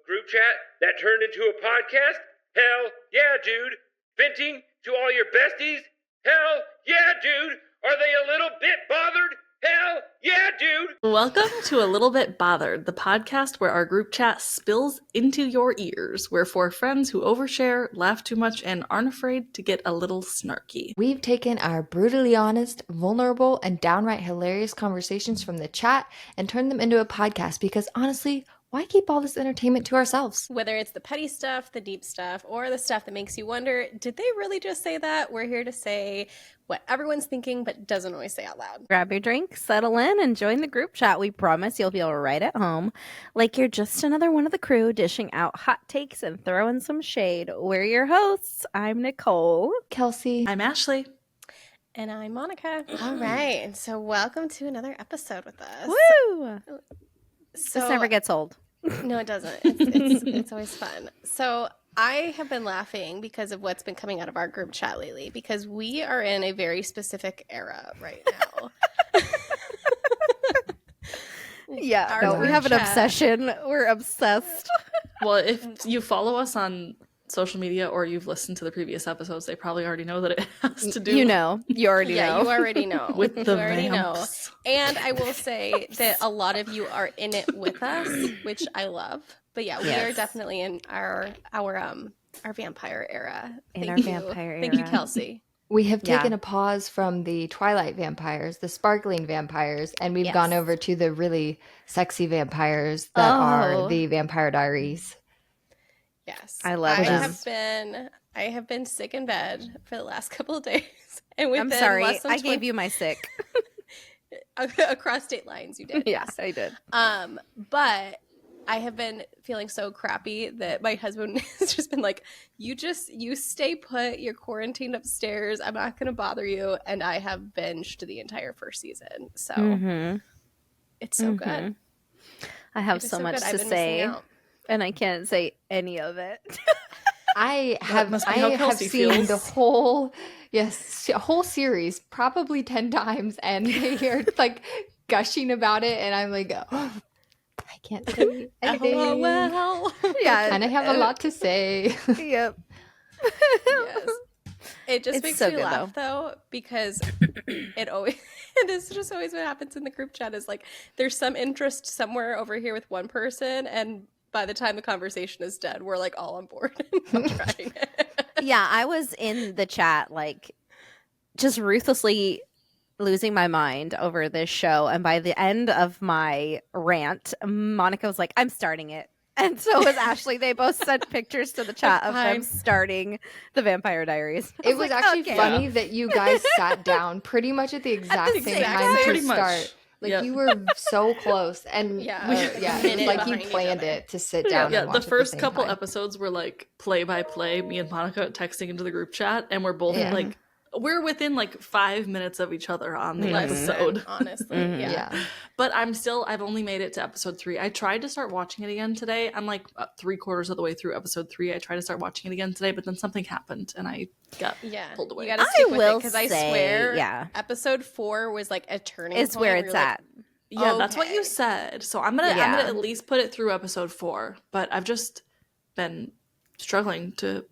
group chat that turned into a podcast? Hell yeah, dude. Venting to all your besties? Hell yeah, dude. Are they a little bit bothered? Hell yeah, dude. Welcome to A Little Bit Bothered, the podcast where our group chat spills into your ears. We're four friends who overshare, laugh too much, and aren't afraid to get a little snarky. We've taken our brutally honest, vulnerable, and downright hilarious conversations from the chat and turned them into a podcast because honestly, why keep all this entertainment to ourselves? Whether it's the petty stuff, the deep stuff, or the stuff that makes you wonder, did they really just say that? We're here to say what everyone's thinking but doesn't always say out loud. Grab your drink, settle in, and join the group chat. We promise you'll feel right at home, like you're just another one of the crew dishing out hot takes and throwing some shade. We're your hosts. I'm Nicole. Kelsie. I'm Ashley. And I'm Monica. All right. And so welcome to another episode with us. Woo! So, This never gets old. No, it doesn't. It's always fun. So I have been laughing because of what's been coming out of our group chat lately, because we are in a very specific era right now. Yeah, Our we group have an chat. obsession. We're obsessed. Well, if you follow us on social media or you've listened to the previous episodes, they probably already know that it has to do You know. You already know. You already know. with the You already know. vamps. And I will say that a lot of you are in it with us, which I love. But yeah, we are Yes. definitely in our vampire era. In our you. vampire Thank you, era. Kelsie. We have Yeah. taken a pause from the Twilight vampires, the sparkling vampires, and we've gone over to the really sexy vampires that are the Vampire Diaries. Yes. I love them. I have been sick in bed for the last couple of days. And I'm sorry. I gave you my sick. across state lines, you did. Yes, I did. But I have been feeling so crappy that my husband has just been like, you stay put, you're quarantined upstairs, I'm not going to bother you. And I have binged the entire first season. So it's so good. I have It is so much good. I've to been say, missing out. and I can't say any of it. I have must be how have Kelsie seen feels. the whole whole series probably 10 times, and they are like gushing about it, and I'm like, oh, I can't say anything. Oh, well. Yeah. And I have a lot to say. Yep. Yes. It just It's makes so me good, laugh though, because it always this is just always what happens in the group chat is like there's some interest somewhere over here with one person, and by the time the conversation is done, we're like all on board and trying it. Yeah, I was in the chat, like, just ruthlessly losing my mind over this show. And by the end of my rant, Monica was like, I'm starting it. And so was Ashley. They both sent pictures to the chat of them starting the Vampire Diaries. It was like, actually okay. funny that you guys sat down pretty much at the exact the same same time to Pretty much. start. Like Yep. you were so close, and Yeah. it was Minute like you behind each planned other. it to sit down. Yeah, and the watch at first same couple time. episodes were like play by play, me and Monica texting into the group chat, and we're both Yeah. like, we're within like 5 minutes of each other on the Listen, episode. honestly. Yeah. But I've only made it to episode 3. I tried to start watching it again today. I'm like 3/4 of the way through episode 3. I tried to start watching it again today, but then something happened and I got pulled away. You gotta I stick with it, will because I say, swear yeah. episode 4 was like a turning It's point where you're it's like, at. Yeah, that's what Okay. you said. So I'm gonna at least put it through episode 4. But I've just been struggling to.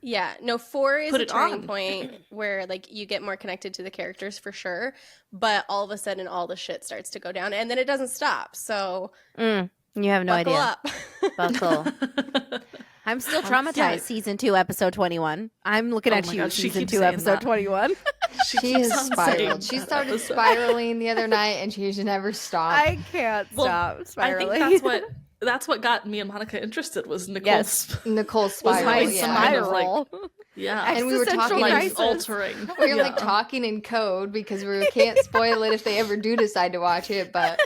Yeah, no, 4 is Put a it turning on. point where like you get more connected to the characters for sure, but all of a sudden all the shit starts to go down and then it doesn't stop. So You have no buckle idea. up. Buckle. I'm still traumatized. Yeah. Season 2, episode 21. I'm looking Oh at my you. God, she Season keeps 2, saying episode that. 21. She keeps has on saying spiraled. She that started episode. spiraling the other night, and she should never stop. I can't Well, stop spiraling. I think that's what got me and Monica interested was Nicole's. Yes. Nicole's Was spiral. my Yeah. kind of, like, spiral. Yeah, And we were Existential talking life crisis. altering. We were like talking in code because we can't spoil it if they ever do decide to watch it. But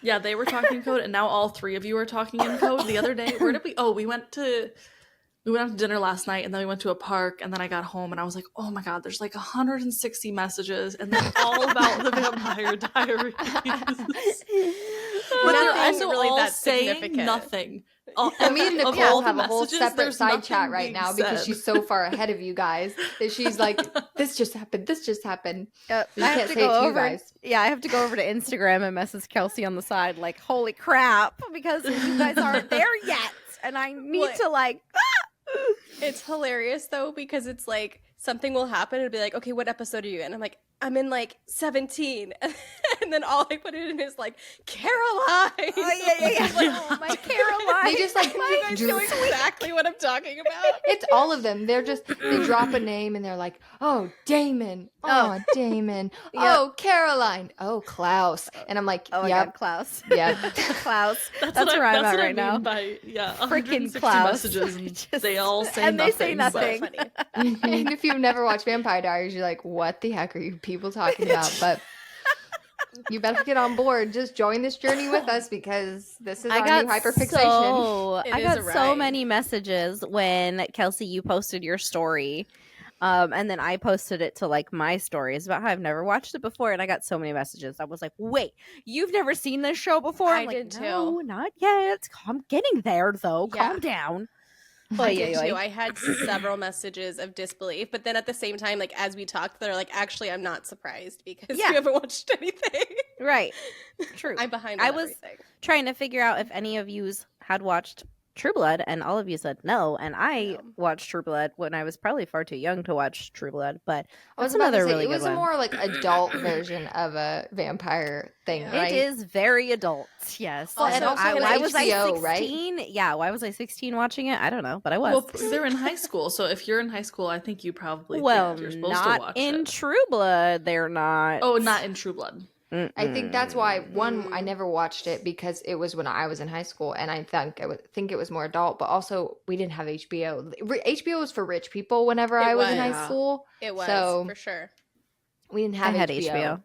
Yeah, they were talking in code, and now all 3 of you are talking in code. The other day, where did we? Oh, we went out to dinner last night, and then we went to a park, and then I got home, and I was like, oh my God, there's like 160 messages, and they're all about the Vampire Diaries. But they're Nothing also really all that saying significant. nothing. Me and Of Nicole all have the a whole messages, separate there's side nothing chat right being now because said. she's so far ahead of you guys that she's like, this just happened. This just happened. I You have can't to say it go to you over. guys. Yeah, I have to go over to Instagram and message Kelsie on the side, like, "Holy crap!" Because you guys aren't there yet, and I need What? to like. It's hilarious though because it's like something will happen and be like, okay, what episode are you in? I'm like, I'm in like 17, and then all I put in is like Caroline. Oh yeah. Like, Oh my Caroline. They just like you guys know exactly what I'm talking about. It's all of them. They drop a name and they're like, oh, Damon. Oh, Damon. Oh, Caroline. Oh, Klaus. And I'm like, Oh my yep. God, Klaus. Yep. Klaus. That's where I'm at what I right now. mean by, Freaking 160 Klaus. messages and Just- they all say and nothing. they say but- nothing. Funny. And if you've never watched Vampire Diaries, you're like, what the heck are you people talking about? But you better get on board. Just join this journey with us because this is our new hyperfixation. It I is got a so ride. many messages when Kelsie, you posted your story. And then I posted it to like my stories about how I've never watched it before, and I got so many messages. I was like, "Wait, you've never seen this show before?" I I'm like, did too. No, not yet. I'm getting there though. Yeah. Calm down. I Oy, did oy, too. oy. I had several messages of disbelief, but then at the same time, like as we talked, they're like, actually, I'm not surprised because Yeah. you haven't watched anything. Right. True. I'm behind. I On was everything. trying to figure out if any of yous had watched True Blood, and all of you said no. And I No. watched True Blood when I was probably far too young to watch True Blood, but I was that's about to another say, really it was good a one. more like adult version of a vampire thing, Yeah. right? It is very adult, yes. Well, and also it was why was I HBO, right? 16? Yeah, why was I 16 watching it? I don't know, but I was. Well, they're in high school, so if you're in high school, I think you probably Well, think you're supposed not to watch in it. True Blood, they're not. Oh, not in True Blood. I think that's why Mm. I never watched it because it was when I was in high school, and I think it was more adult. But also, we didn't have HBO. HBO was for rich people. Whenever It I was in was. high school, It was So- for sure. we didn't have I had HBO. HBO.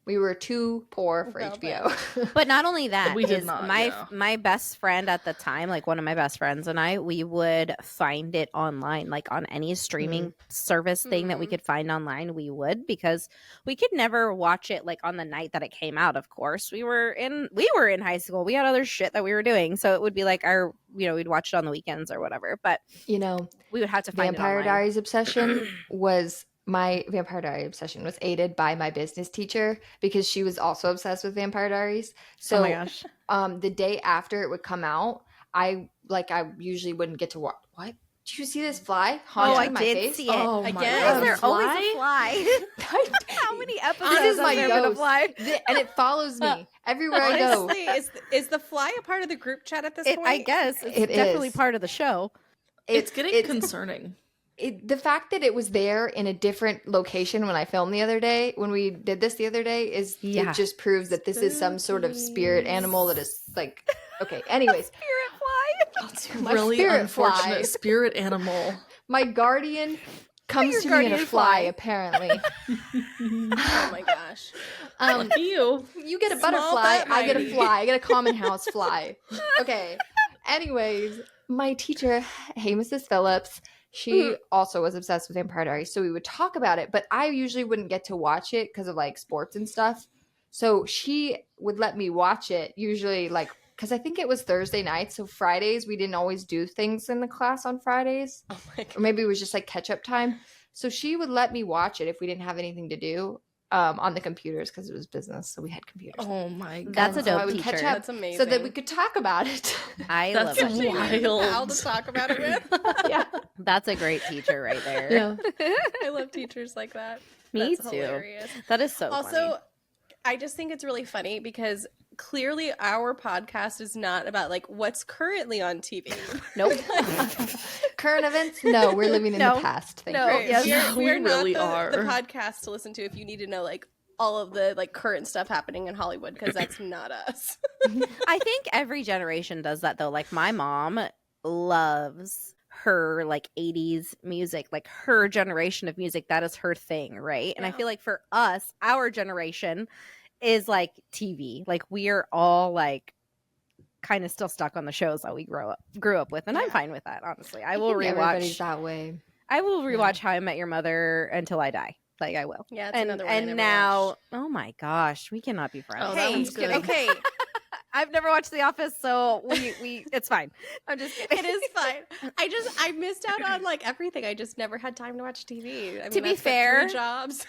We were too poor for Well, HBO. But not only that, We did is not, my yeah. my best friend at the time, like one of my best friends and I, we would find it online, like on any streaming service thing that we Mhm. could find online, we would, because we could never watch it like on the night that it came out. Of course, we were in high school, we had other shit that we were doing, so it would be like our, we'd watch it on the weekends or whatever. But You know, we would have to find Vampire it online. Diaries obsession was my Vampire Diary obsession was aided by my business teacher because she was also obsessed with Vampire Diaries. So Oh my gosh. the day after it would come out, I usually wouldn't get to watch. What? Did you see this fly haunting I my did face? see it. Oh my Again? Why God. is there always a Fly? fly? How many episodes It is has my there been a ghost. fly? And it follows me everywhere I go. Honestly, is the fly a part of the group chat at this point? I guess it's It definitely is. part of the show. It's getting concerning. The fact that it was there in a different location when I filmed when we did this the other day, Yeah. it just proves that this is some sort of spirit animal that is like, okay, anyways, Spirit fly. That's My really spirit unfortunate. fly. Spirit animal. my guardian comes Your to me in a guardian fly, fly. apparently. Oh my gosh. Lucky you. You get a Small butterfly, but I get a mighty. fly, I get a common house fly. Okay, anyways, my teacher, hey, Mrs. Phillips, she also was obsessed with Vampire Diaries, so we would talk about it, but I usually wouldn't get to watch it because of like sports and stuff. So she would let me watch it usually like because I think it was Thursday night, so Fridays we didn't always do things in the class on Fridays, Oh my god. or maybe it was just like catch up time. So she would let me watch it if we didn't have anything to do on the computers because it was business, so we had computers. Oh my God. That's a And so I dope would catch teacher. up That's amazing. so that we could talk about it. I That's love it. wild. Pal to talk about it with. Yeah. That's a great teacher right there. I love teachers like that. Me That's too. Hilarious. That is so Also, funny. I just think it's really funny because clearly our podcast is not about like what's currently on TV. Nope. Current events? No, we're living in No. the past. Thank No. you. Right. yes, we We're not really the are. podcast to listen to if you need to know like all of the like current stuff happening in Hollywood because that's not us. I think every generation does that though. Like my mom loves her like 80s music, like her generation of music, that is her thing, right? And I Yeah. feel like for us, our generation is like TV. Like we are all like kind of still stuck on the shows that we grew up with, and I'm Yeah. fine with that, honestly. I will think everybody's rewatch that way. How I Met Your Mother until I die. Like I will. Yeah, it's and another one I and never now watched. oh my gosh, we cannot be friends. Oh, that Hey, one's good. okay. I've never watched The Office, so we it's fine. I'm just kidding. It is fine. I missed out on like everything. I just never had time to watch TV. I mean, To be that's fair, 3 jobs.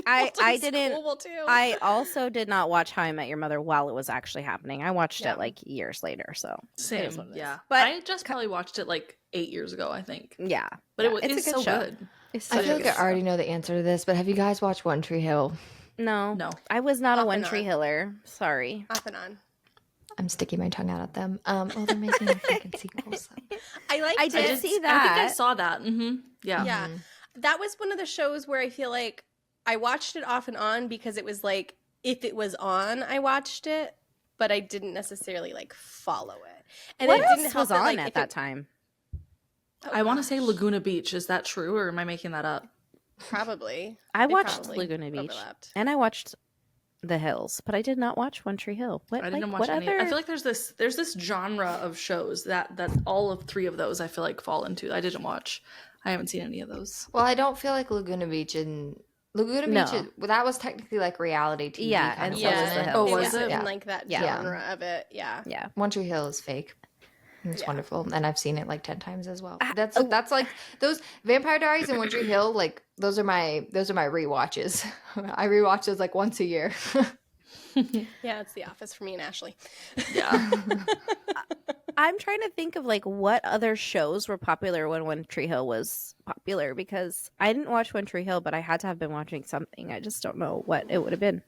I didn't. School too. I also did not watch How I Met Your Mother while it was actually happening. I watched Yeah. it like years later. So Same, is what it is. yeah. But- I just probably watched it like 8 years ago, I think. yeah, But yeah, it's a so show. good. It's I such feel a like good I already know the answer to this, but have you guys watched One Tree Hill? No, No. I was not a Off One and Tree on. Hiller. Sorry. Off and on. I'm sticking my tongue out at them. Well, they're making a fucking sequel. So. I did see I think I that. saw that. Mm-hmm. Yeah. Yeah. That was one of the shows where I feel like I watched it off and on because it was like, if it was on, I watched it, but I didn't necessarily like follow it. And What it else didn't help was that, on like, at if that it- time? Oh, I want to say gosh. Laguna Beach. Is that true, or am I making that up? Probably. I They watched probably Laguna Beach, overlapped. and I watched The Hills, but I did not watch One Tree Hill. What? I didn't like, watch what any. other? I feel like there's this genre of shows that all of 3 of those I feel like fall into. I didn't watch. I haven't seen any of those. Well, I don't feel like Laguna Beach No. well, that was technically like reality TV. Yeah, kind and of, so was wasn't The it? Hills. Oh, it was was it? in Yeah. like that Yeah. genre of it. Yeah. yeah. One Tree Hill is fake. It's Yeah. wonderful, and I've seen it like 10 times as well. Ah, That's like those Vampire Diaries and One Tree Hill. Like those are my rewatches. I rewatch those like once a year. Yeah, it's The Office for me and Ashley. Yeah. I'm trying to think of like what other shows were popular when One Tree Hill was popular, because I didn't watch One Tree Hill, but I had to have been watching something. I just don't know what it would have been.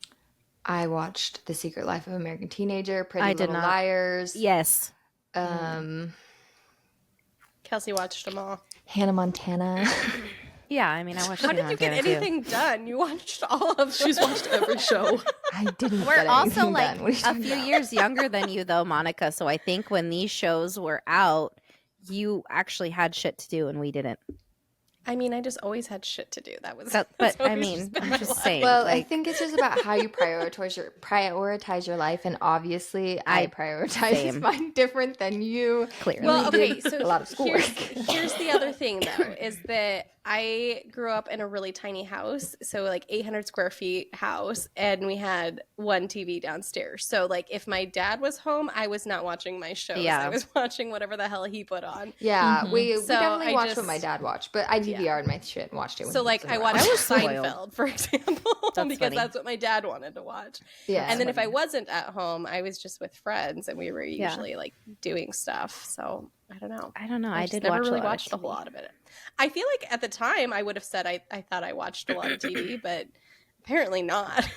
I watched The Secret Life of American Teenager, Pretty I did Little not. Liars, Yes. Kelsie watched them all. Hannah Montana. Yeah, I mean, I watched How Hannah did you get Montana, too. anything done? You watched all of them. She's watched every show. I didn't. We're get also anything like done. What are you a talking few about? years younger than you, though, Monica. So I think when these shows were out, you actually had shit to do and we didn't. I mean, I just always had shit to do. That was. But that's I always mean, just been I'm my just life. saying. Well, I like, think it's just about how you prioritize your life, and obviously, I I- prioritize same. mine different than you. clearly. Well, did okay, so a lot of schoolwork. here's the other thing, though, is that I grew up in a really tiny house, so like 800 square feet house, and we had one TV downstairs. So like if my dad was home, I was not watching my shows. Yeah. I was watching whatever the hell he put on. Yeah, Mhm. we So definitely I watched just- what my dad watched, but I DVR'd my shit and watched it. When So he like was I around. watched I was spoiled. Seinfeld, for example, That's because funny. that's what my dad wanted to watch. Yeah, And then if I wasn't at home, I was just with friends, and we were Yeah. usually like doing stuff. So I don't know. I don't know. I just did never watch really a lot watched of a whole TV. lot of it. I feel like at the time I would have said I thought I watched a lot of TV, but apparently not.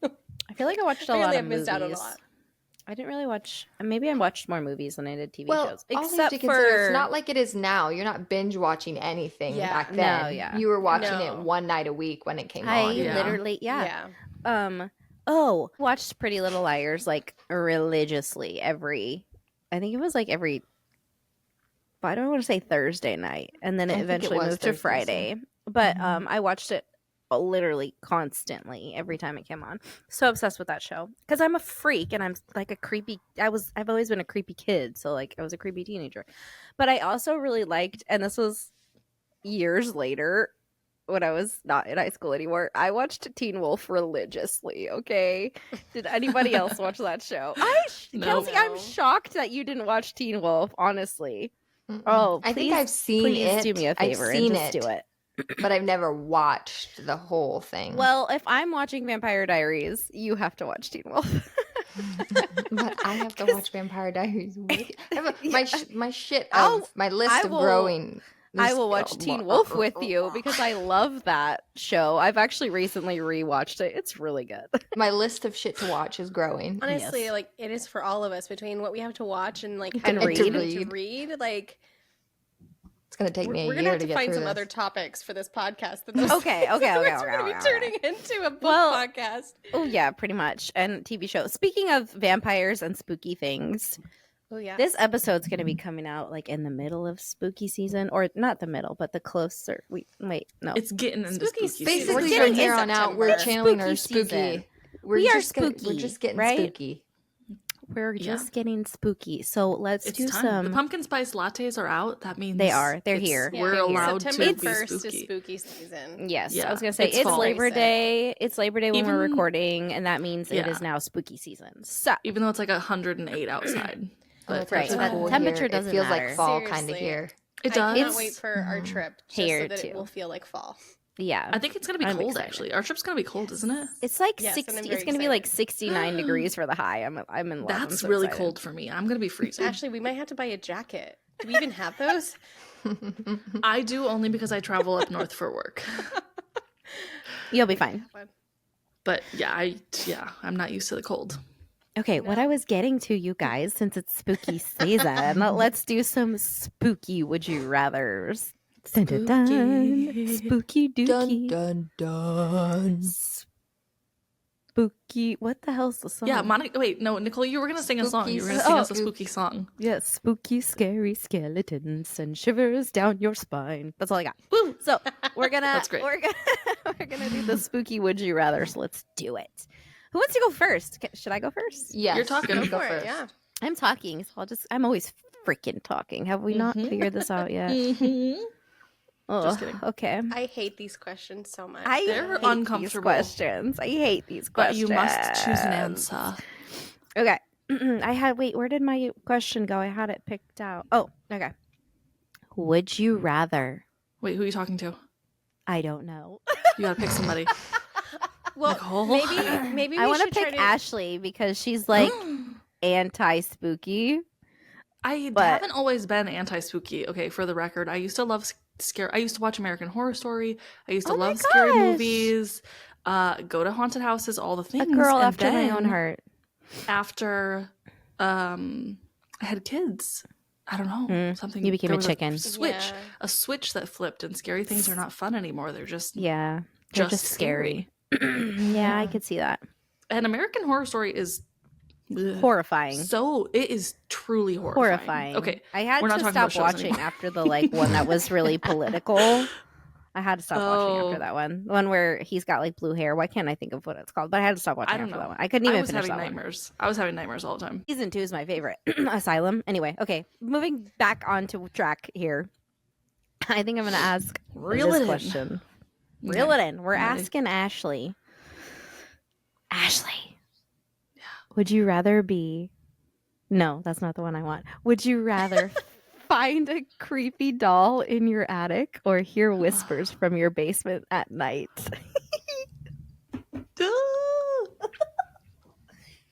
I feel like I watched a lot Apparently of I've movies. missed out on a lot. I didn't really watch. Maybe I watched more movies than I did TV well, shows. also you have Except to consider for it's not like it is now. You're not binge watching anything Yeah. back No, then. yeah. You were watching No. it one night a week when it came I on. Yeah. literally, watched Pretty Little Liars like religiously I think it was like every, I don't want to say Thursday night, and then I it think it eventually was moved to Thursdays, Friday. But Mhm. I watched it literally constantly every time it came on. So obsessed with that show because I'm a freak and I'm like a creepy. I've always been a creepy kid, so like I was a creepy teenager. But I also really liked, and this was years later, when I was not in high school anymore, I watched Teen Wolf religiously. Okay, did anybody else watch that show? No. Kelsey, I'm shocked that you didn't watch Teen Wolf. Honestly, Mm-mm. oh, I think please- I've seen please it. do me a favor I've and seen just do it. but I've never watched the whole thing. Well, if I'm watching Vampire Diaries, you have to watch Teen Wolf. but I have to watch Vampire Diaries. I have my shit I'll- of my list I of will- growing. I will watch Teen Wolf with you because I love that show. I've actually recently rewatched it. It's really good. My list of shit to watch is growing. Honestly, Yes. like it is for all of us between what we have to watch and like And how read. to read. Like It's gonna take me a we're year gonna have to to get find through some this. other topics for this podcast. Than those Okay, things. okay, Otherwise okay, we're gonna okay, be turning into a book Well- podcast. Oh yeah, pretty much. And TV shows. Speaking of vampires and spooky things, Oh yeah. this episode's going to be coming out like in the middle of spooky season, or not the middle, but the closer. Wait, no. It's getting into Spooky spooky, season. season. Basically, We're getting from here in on out, we're September. channeling Spooky our spooky. season. We're We are just spooky, we're just getting right? spooky. We're Yeah. just getting spooky. So let's It's do time. some. The pumpkin spice lattes are out. That means They are. They're it's- here. Yeah. We're They're here. allowed September to be 1st spooky. is spooky season. Yes, Yeah, I was gonna say it's it's fall. Labor Day. It's Labor Day when we're Even- recording, and that means it Yeah. is now spooky season. So Even though it's like 108 outside. Oh, But it's right, actually but cool temperature here. doesn't It feels matter. like fall kind of Seriously. here. it I does. cannot wait for our trip just Here, so that too. it will feel like fall. yeah, I think it's gonna be I'm cold. excited. Actually, our trip's gonna be cold, isn't it? it's like Yes, and I'm 60. very It's gonna be like excited. 69 degrees for the high. I'm in love. I'm That's so really excited. cold for me. I'm gonna be freezing. Actually, we might have to buy a jacket. Do we even have those? I do only because I travel up north for work. You'll be fine. But yeah, I'm not used to the cold. Okay, what I was getting to, you guys, since it's spooky season, let's do some spooky would you rathers. Dun, dun, dun. Spooky. Spooky Dun dookie. dun dun. Spooky. What the hell's the song? Yeah, Monica. Wait, no, Nicole, you were gonna sing a song. Spooky You were gonna sing us a song. spooky song. Yes, spooky, scary skeletons send shivers down your spine. That's all I got. Woo! So we're gonna That's great. we're gonna do the spooky would you rather. So let's do it. Who wants to go first? Should I go first? Yes. You're talking. Go For it, first. yeah. I'm talking, so I'm always freaking talking. Have we not Mhm. figured this out yet? Mm-hmm. Oh, Just kidding. okay. I hate these questions so much. I They're hate these uncomfortable. questions. I hate these But questions. you must choose an answer. Okay. Wait, where did my question go? I had it picked out. Oh, okay. Would you rather? Wait, who are you talking to? I don't know. You gotta pick somebody. well, Nicole? maybe we I want to should try pick to. Ashley because she's like anti-spooky. I But- haven't always been anti-spooky. Okay, for the record, I used to love scare. I used to watch American Horror Story. I used to Oh my love scary gosh. movies. Go to haunted houses, all the A things. girl And after my own then heart. After, I had kids. I don't know something. you became there a was chicken. Yeah. A switch that flipped, and scary things are not fun anymore. They're just Yeah. They're just scary. Yeah, I could see that. And American Horror Story is ugh, Horrifying. so it is truly horrifying. Okay, I had we're not to talking about stop shows watching anymore. after the like one that was really political. I had to stop watching Oh. after that one. The one where he's got like blue hair. Why can't I think of what it's called? But I had to stop watching I don't after know. that one. I couldn't I even was finish having that one. nightmares. I was having nightmares all the time. Season 2 is my favorite. Asylum. Anyway, okay. Moving back onto track here. I think I'm going to ask Reel this it in. question. Reel it in. We're I'm ready. asking Ashley. Ashley. Yeah. Would you rather be... No, that's not the one I want. Would you rather find a creepy doll in your attic or hear whispers from your basement at night?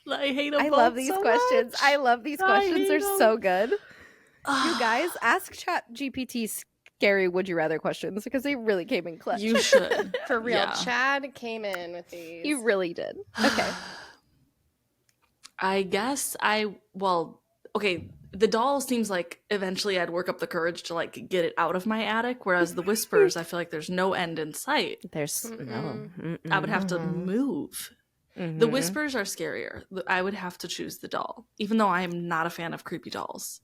I hate them I both love these so questions. much. I love these I questions. hate They're 'em. so good. You guys, ask ChatGPT scary would you rather questions because they really came in clutch. You should. For real, Yeah. Chad came in with these. You really did. Okay. I guess okay, the doll seems like eventually I'd work up the courage to like get it out of my attic, whereas the whispers, I feel like there's no end in sight. There's no. I would have to Mhm. move. The Mhm. whispers are scarier. I would have to choose the doll, even though I am not a fan of creepy dolls.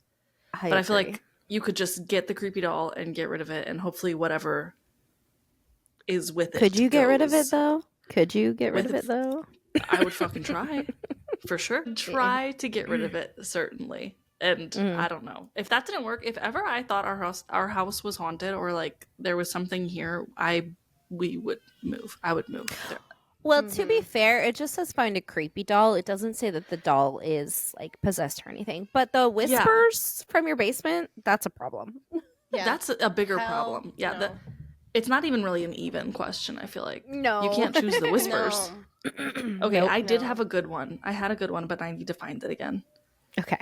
But I feel agree. like you could just get the creepy doll and get rid of it, and hopefully whatever is with it. Could you get rid of it goes. though? Could you get rid With of it though? I would fucking try. For sure. Try to get rid of it, certainly. And I don't know. If that didn't work, if ever I thought our house was haunted or like there was something here, we would move. I would move there. Well, to be fair, it just says find a creepy doll. It doesn't say that the doll is like possessed or anything. But the whispers from your basement, that's a problem. Yeah. That's a bigger Hell problem. Yeah, no. it's not even really an even question, I feel like. No. You can't choose the whispers. No. Okay, Nope. I did No. have a good one. I had a good one, but I need to find it again. Okay.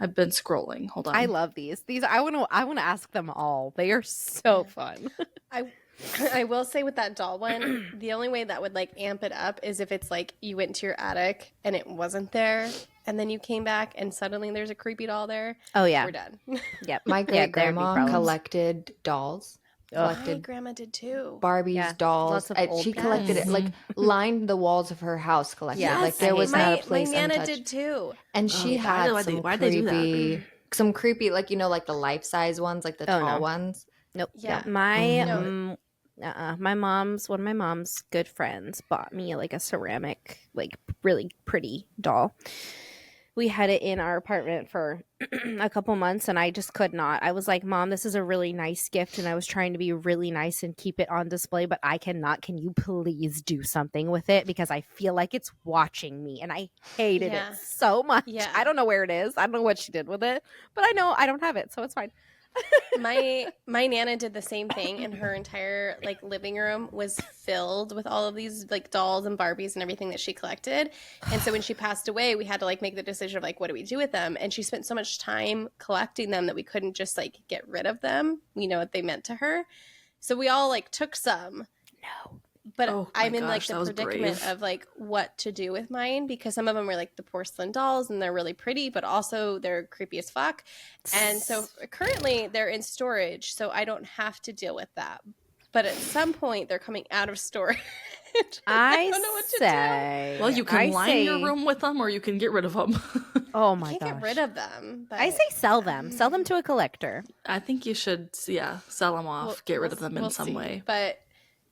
I've been scrolling. Hold on. I love these. These I want to ask them all. They are so fun. I will say with that doll one, the only way that would like amp it up is if it's like you went to your attic and it wasn't there, and then you came back and suddenly there's a creepy doll there. Oh yeah. We're done. Yep. My Yeah, great there'd be grandma problems. collected dolls. My Collected grandma did too. Barbies, Yeah, dolls. lots of and old she people. collected it, like lined the walls of her house. Collected Yes, it. Like there I was hate not that. a place my Nana untouched. did too. And she why had do- some why'd they do that? creepy, some creepy, like like the life size ones, like the Oh, tall no. ones. Nope. Yeah. My No. my mom's one of my mom's good friends bought me like a ceramic, like really pretty doll. we had it in our apartment for a couple months, and I just could not. I was like, Mom, this is a really nice gift, and I was trying to be really nice and keep it on display, but I cannot. Can you please do something with it? Because I feel like it's watching me, and I hated it so much. Yeah. I don't know where it is. I don't know what she did with it, but I know I don't have it, so it's fine. My Nana did the same thing, and her entire like living room was filled with all of these like dolls and Barbies and everything that she collected. And so when she passed away, we had to like make the decision of like, what do we do with them? And she spent so much time collecting them that we couldn't just like get rid of them. We know what they meant to her, so we all like took some. No. But Oh I'm my in like gosh, the that was predicament brave. of like what to do with mine, because some of them are like the porcelain dolls and they're really pretty, but also they're creepy as fuck. And so currently they're in storage, so I don't have to deal with that. But at some point they're coming out of storage. I don't know what to say, Well, you can I line say, your room with them, or you can get rid of them. Oh I my can't gosh. get rid of them. But I say sell them. Sell them to a collector. I think you should, sell them off, get rid of them in some see. way. But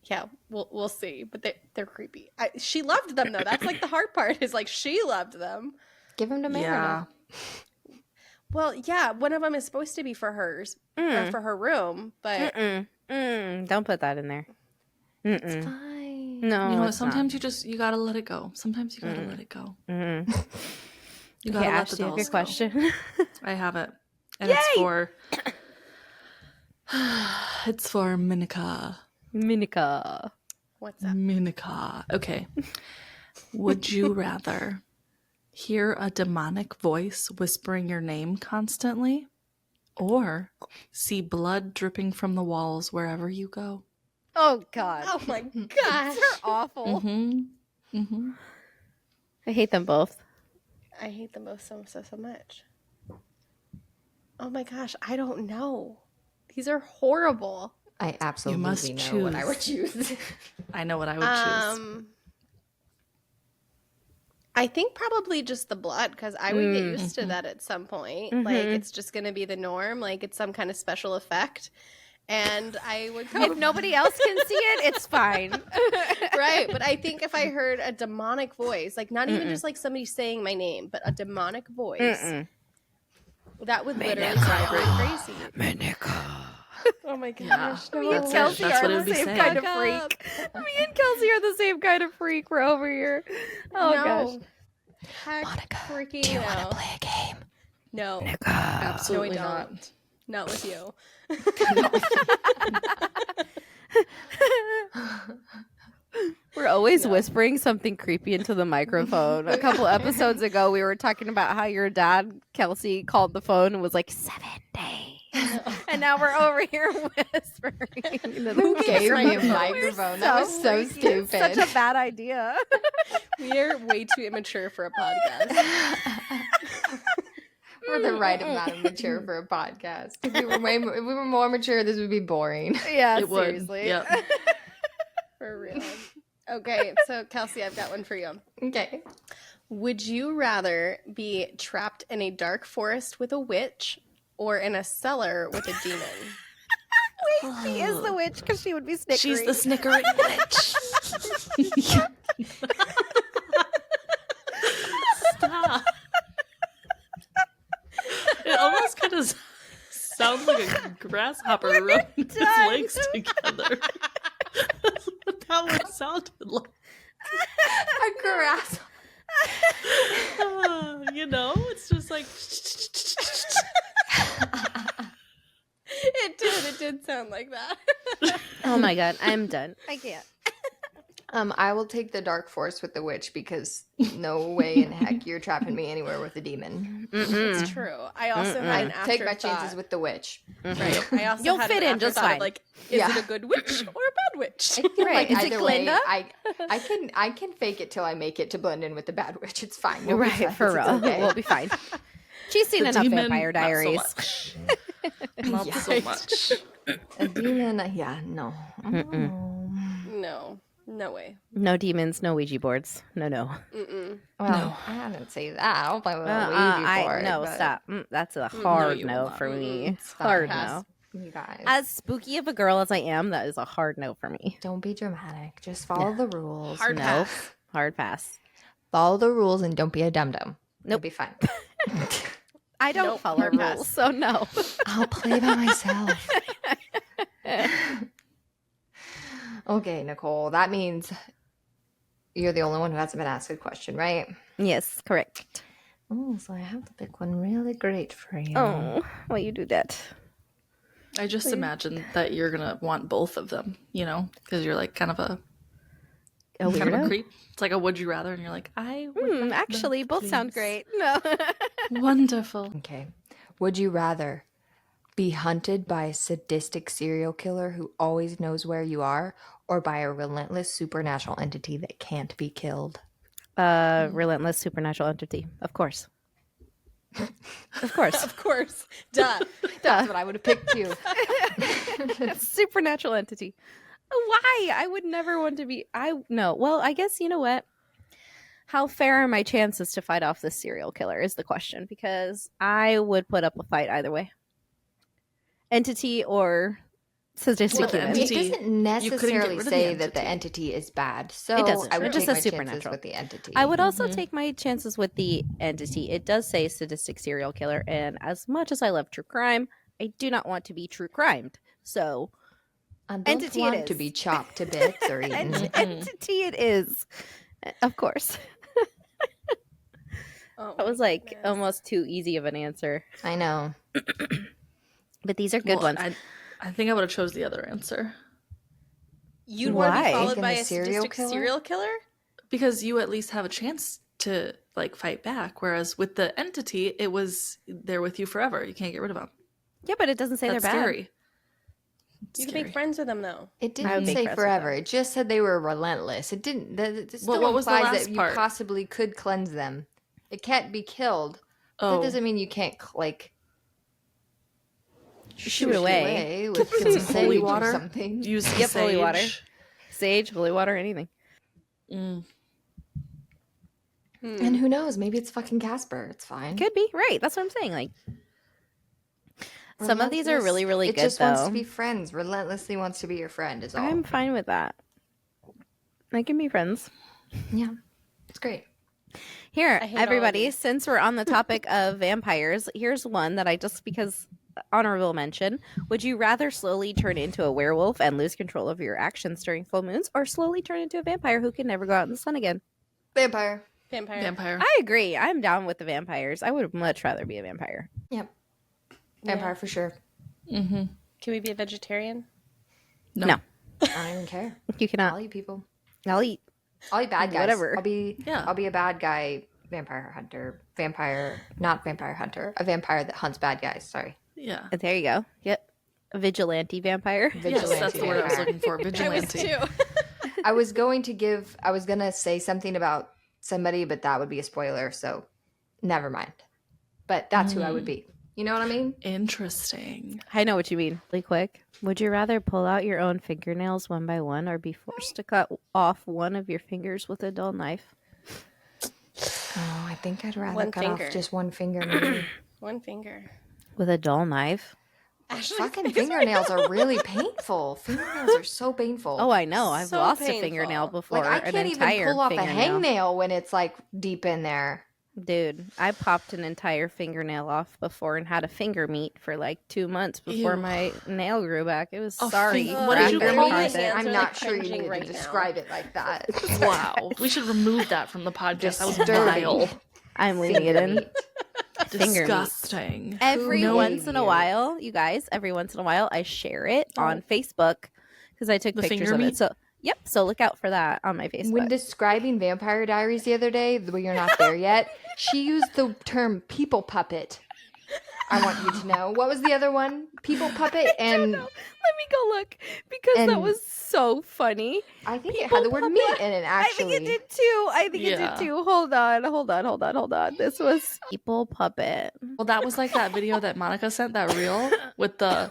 yeah, we'll see. But they're creepy. She loved them though. That's like the hard part, is like she loved them. Give them to Mary. Yeah. Well, yeah, one of them is supposed to be for hers or for her room, but Don't put that in there. It's fine. No, You know what? it's Sometimes you gotta let it go. Sometimes you gotta let it go. not. You Okay, gotta let Ashley, the you have a dolls good go. question. I have it, and it's for Minika. Minika. what's up? Minika. Okay. Would you rather hear a demonic voice whispering your name constantly, or see blood dripping from the walls wherever you go? Oh God. Oh my gosh. They're awful. Mm-hmm. Mm-hmm. I hate them both. I hate them both so much. Oh my gosh, I don't know. These are horrible. I absolutely must know what I choose. would choose. I know what I would choose. I think probably just the blood, because I would get used to that at some point. Like, it's just going to be the norm. Like, it's some kind of special effect. And I would If nobody else can see it, it's fine. right. But I think if I heard a demonic voice, like not even just like somebody saying my name, but a demonic voice, that would literally drive me crazy. Oh my gosh. Me and That's it. Kelsie That's are what it the would be same saying. kind of Fuck freak. Me and Kelsie are the same kind of freak. We're over here. Oh gosh. Heck Monica, freaking do you no. want to play a game? No. Absolutely No, I not. don't. Not with you. We're always whispering something creepy into the microphone. A couple episodes ago, we were talking about how your dad, Kelsie, called the phone and was like, 7 days. And now we're over here whispering. Who gave me a microphone? That was so freaky. stupid. Such a bad idea. We are way too immature for a podcast. We're the right amount of mature for a podcast. If we were more mature, this would be boring. Yeah, It would. seriously. Yep. For real. Okay, so Kelsie, I've got one for you. Okay. Would you rather be trapped in a dark forest with a witch or in a cellar with a demon? Wait, she is the witch because she would be snickering. She's the snickering witch. Stop. It almost kind of sounds like a grasshopper rubbing its legs together. That's what that one sounded like. A grass. You know, it's just like. It did sound like that. Oh my god, I'm done. I can't. I will take the dark forest with the witch because no way in heck you're trapping me anywhere with a demon. It's true. I also had an I take my afterthought. chances with the witch. Right. I also You'll had fit an in just afterthought of, fine. like, is Yeah. it a good witch or a bad witch? I feel Right. like Is it either way, Glinda? I can fake it till I make it to blend in with the bad witch. It's fine. Nobody Right, says for it's real. okay. We'll be fine. She's seen The enough demon, Vampire not so Diaries. much. Not so much. A demon, yeah, no. No. No way. No demons, no Ouija boards. No. Mm-mm. Well, No. I didn't say that. I'll play with a Ouija board. No, but stop. That's a hard you will no not. for me. Stop. Hard Pass. no. You guys. As spooky of a girl as I am, that is a hard no for me. Don't be dramatic. Just follow the rules. Hard No. pass. Hard pass. Follow the rules and don't be a dum dum. It'll be fine. I don't Nope, follow hard rules, pass. so no. I'll play by myself. Okay, Nicole. That means you're the only one who hasn't been asked a question, right? Yes, correct. Oh, so I have to pick one really great for you. Oh, why you do that? I just imagine that you're gonna want both of them, you know, because you're like kind of a weirdo? creep. It's like a would you rather, and you're like, I would like Actually, both, both sound please. great. No. Wonderful. Okay. Would you rather be hunted by a sadistic serial killer who always knows where you are, or by a relentless supernatural entity that can't be killed? Relentless supernatural entity. Of course. Of course. Of course. Duh. That's what I would have picked too. Supernatural entity. Why? I would never want to be. No. Well, I guess you know what? How fair are my chances to fight off this serial killer is the question, because I would put up a fight either way. Entity or sadistic Well, the human. entity- It doesn't necessarily rid of the say that the entity. entity is bad. So It doesn't. I It would just take says my chances supernatural. with the entity. I would also take my chances with the entity. It does say sadistic serial killer, and as much as I love true crime, I do not want to be true crimed. So, I don't entity it want to is. be chopped to bits or eaten. entity it is. Of course. Oh That my was like goodness. almost too easy of an answer. I know. But these are good Well, ones. I think I would have chose the other answer You'd want to Why? be followed Thinking by the a serial sadistic killer? serial killer? because you at least have a chance to like fight back. Whereas with the entity, it was they're with you forever. You can't get rid of them. Yeah, but it doesn't say That's they're bad. scary. You'd Scary. make friends with them, though. It I would didn't make say friends with forever. them. It just said they were relentless. It didn't. It still what was the implies last that part? you possibly could cleanse them. It can't be killed. Oh, That doesn't mean you can't like Shoot away. with Some some holy sage or water. something. use some Yep, holy water. sage. Sage, holy water, anything. Mm. And who knows? Maybe it's fucking Casper. It's fine. Could be. Right. That's what I'm saying. Like, some of these are really, really it good, just though. wants to be friends. Relentlessly wants to be your friend. Is all. I'm fine with that. I can be friends. Yeah, it's great. Here, I hate all of everybody, these. since we're on the topic of vampires, here's one that I just, because honorable mention. Would you rather slowly turn into a werewolf and lose control of your actions during full moons, or slowly turn into a vampire who can never go out in the sun again? Vampire. Vampire. Vampire. I agree. I'm down with the vampires. I would much rather be a vampire. Yep. Vampire for sure. Mm-hmm. Can we be a vegetarian? No. No. I don't even care. You cannot. I'll eat people. I'll eat. I'll eat bad guys. Whatever. I'll be Yeah. I'll be a bad guy vampire hunter. Vampire, not vampire hunter. A vampire that hunts bad guys. Sorry. Yeah. There you go. Yep. A vigilante vampire. Vigilante Yes, that's the word I was vampire. looking for. I was Vigilante. too. I was going to say something about somebody, but that would be a spoiler, so never mind. But that's who I would be. You know what I mean? Interesting. I know what you mean. Really quick. Would you rather pull out your own fingernails one by one, or be forced to cut off one of your fingers with a dull knife? Oh, I think I'd rather One cut finger. off just one finger. Maybe. One finger. With a dull knife? Ashley's Fucking face fingernails are really painful. Fingernails are so painful. Oh, I know. I've So lost a painful. fingernail before. like I an can't even entire pull off a fingernail. hangnail when it's like deep in there. Dude, I popped an entire fingernail off before and had a finger meat for like 2 months before Ew. my nail grew back. It was A sorry. fing- what did you cracker call content. it? Hands I'm are, not like, sure you cringing need right to now. describe it like that. Wow. We should remove that from the podcast. That was Disturbing. vile. I'm leaving it Finger in. meat. Finger meat. Disgusting. Every Who once gave in a you? while, you guys, every once in a while, I share it on Facebook because I took The pictures finger of meat? it. So, yep. So look out for that on my Facebook. When describing Vampire Diaries the other day, where you're not there yet, she used the term people puppet. I want you to know. What was the other one? People puppet and Let me go look because that And- was so funny. I think it People had the word puppet? meat in it I think actually. it did too. I think it Yeah. did too. Hold on. This was people puppet. Well, that was like that video that Monica sent, that reel with the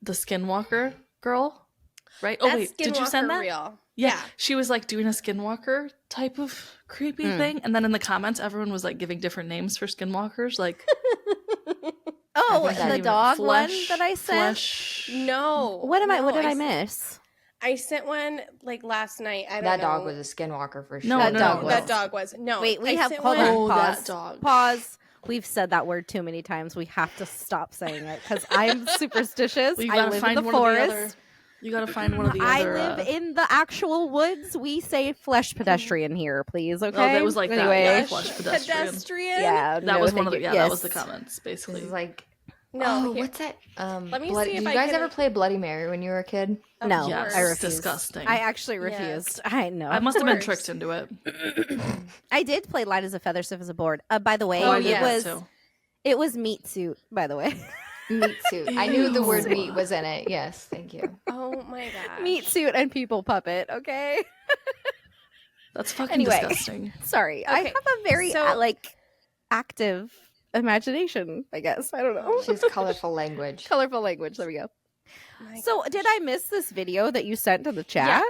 skinwalker girl, right? Oh That's wait, did you send Skinwalker that? Real. Yeah, she was like doing a skinwalker type of creepy thing, and then in the comments, everyone was like giving different names for skinwalkers, like Oh, think I the even- dog one flesh, that I sent. Flesh. No. What am I? no, What did I s- miss? I sent one like last night. I don't know. That dog was a skinwalker for sure. No, That dog was. That dog was. No. Wait, we I have sent hold one- on. Oh, Pause. that dog. Pause. We've said that word too many times. We have to stop saying it because I'm superstitious. Well, you I gotta live find in the one of the forest. other. You gotta find one of the I other. live in the actual woods. We say flesh pedestrian here, please. Okay. Oh, that was like that. anyway. Yeah, Flesh flesh pedestrian. Yeah, That no, was one thank of the. you. Yeah, that was the comments This basically. is like, No. oh, here. what's that? Let me Bloody, see if did I you guys can- ever play Bloody Mary when you were a kid? Of No, Yes, I course. refuse. disgusting. I actually Yes. refused. I know. I must have been course. tricked into it. I did play light as a feather, stiff as a board. By the way, Oh, I it did that was too. it was meat suit. By the way, Meat suit. I knew the word Ew. meat was in it. Yes, thank you. Oh my gosh. meat suit and people puppet. Okay. That's fucking Anyway. disgusting. Sorry, I Okay, have a very so- like active imagination. I guess I don't know. She has colorful language. Colorful language. There we go. My So, gosh. did I miss this video that you sent to the chat?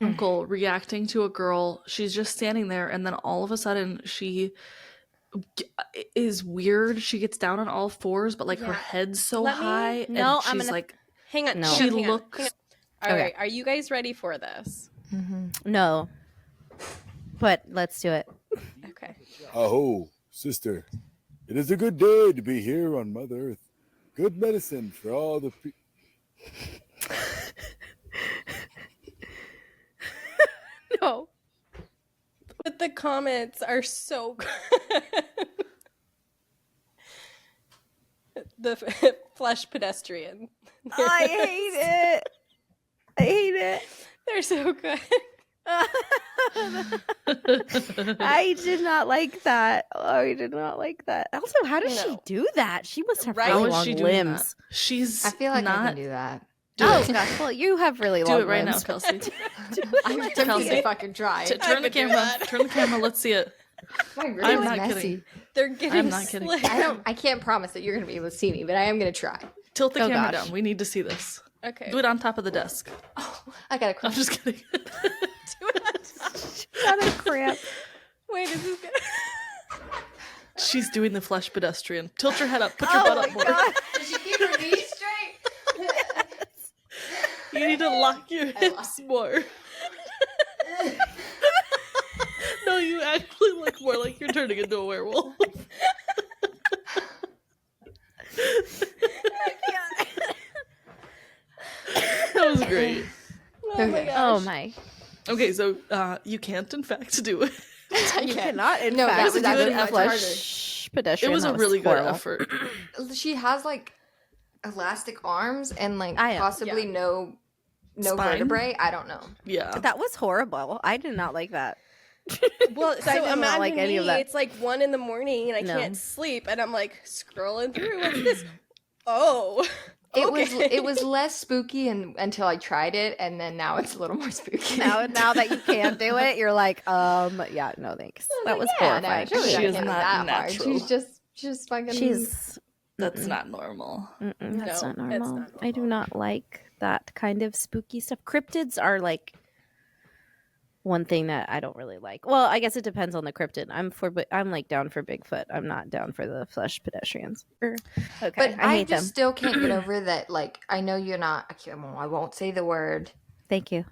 Uncle reacting to a girl. She's just standing there, and then all of a sudden, she is weird. She gets down on all fours, but like her Yeah. head's so Let me- high. And No, I'm she's gonna- like, Hang on. No. she hang on. looks. All Okay. right. Are you guys ready for this? No. But let's do it. Okay. Aho, sister. It is a good day to be here on Mother Earth. Good medicine for all the people. No. But the comments are so good. The flesh pedestrian. I hate it. I hate it. They're so good. I did not like that. Oh, I did not like that. Also, how does she No. do that? She must have Right? really How is long she doing limbs. that? She's. I feel like not. I can do that. Oh gosh, well, you have really long Do it right now, limbs. Kelsey. I'm Kelsey. tempted to fucking try. Turn the could do camera. that. Turn the camera. Let's see it. My I'm green is not messy. kidding. They're getting I'm not kidding. slim. I can't promise that you're gonna be able to see me, but I am gonna try. Tilt the Oh, camera gosh. down. We need to see this. Okay. Do it on top of the desk. I gotta I'm cry. just kidding. Got a cramp. Wait, is this good? She's doing the flesh pedestrian. Tilt your head up. Put your Oh butt my up more. god. Did she keep her knees straight? You need to lock your hips more. No, you actually look more like you're turning into a werewolf. That was great. Oh my gosh. Oh my. Okay, so you can't in fact do it. You cannot, in No, that fact, was do actually a much flesh pedestrian. It was That a really good horrible. effort. She has like elastic arms and like I know. possibly no Spine? vertebrae. I don't know. Yeah. That was horrible. I did not like that. Well, so I did not imagine like any me, of that. it's like 1 a.m. and I No. can't sleep, and I'm like scrolling through. What's this? Oh, It was less spooky until I tried it, and then now it's a little more spooky. Now that you can't do it, you're like, yeah, no thanks. That was yeah, horrifying. No, She she is is not that hard. natural. She's just fucking. She's That's not normal. that's No, not it's normal. not I do normal. not like that kind of spooky stuff. Cryptids are like one thing that I don't really like. Well, I guess it depends on the cryptid. I'm like down for Bigfoot. I'm not down for the flesh pedestrians. Okay, But I I hate just them. still can't get over that. Like, I know you're not. I won't say the word, Thank you.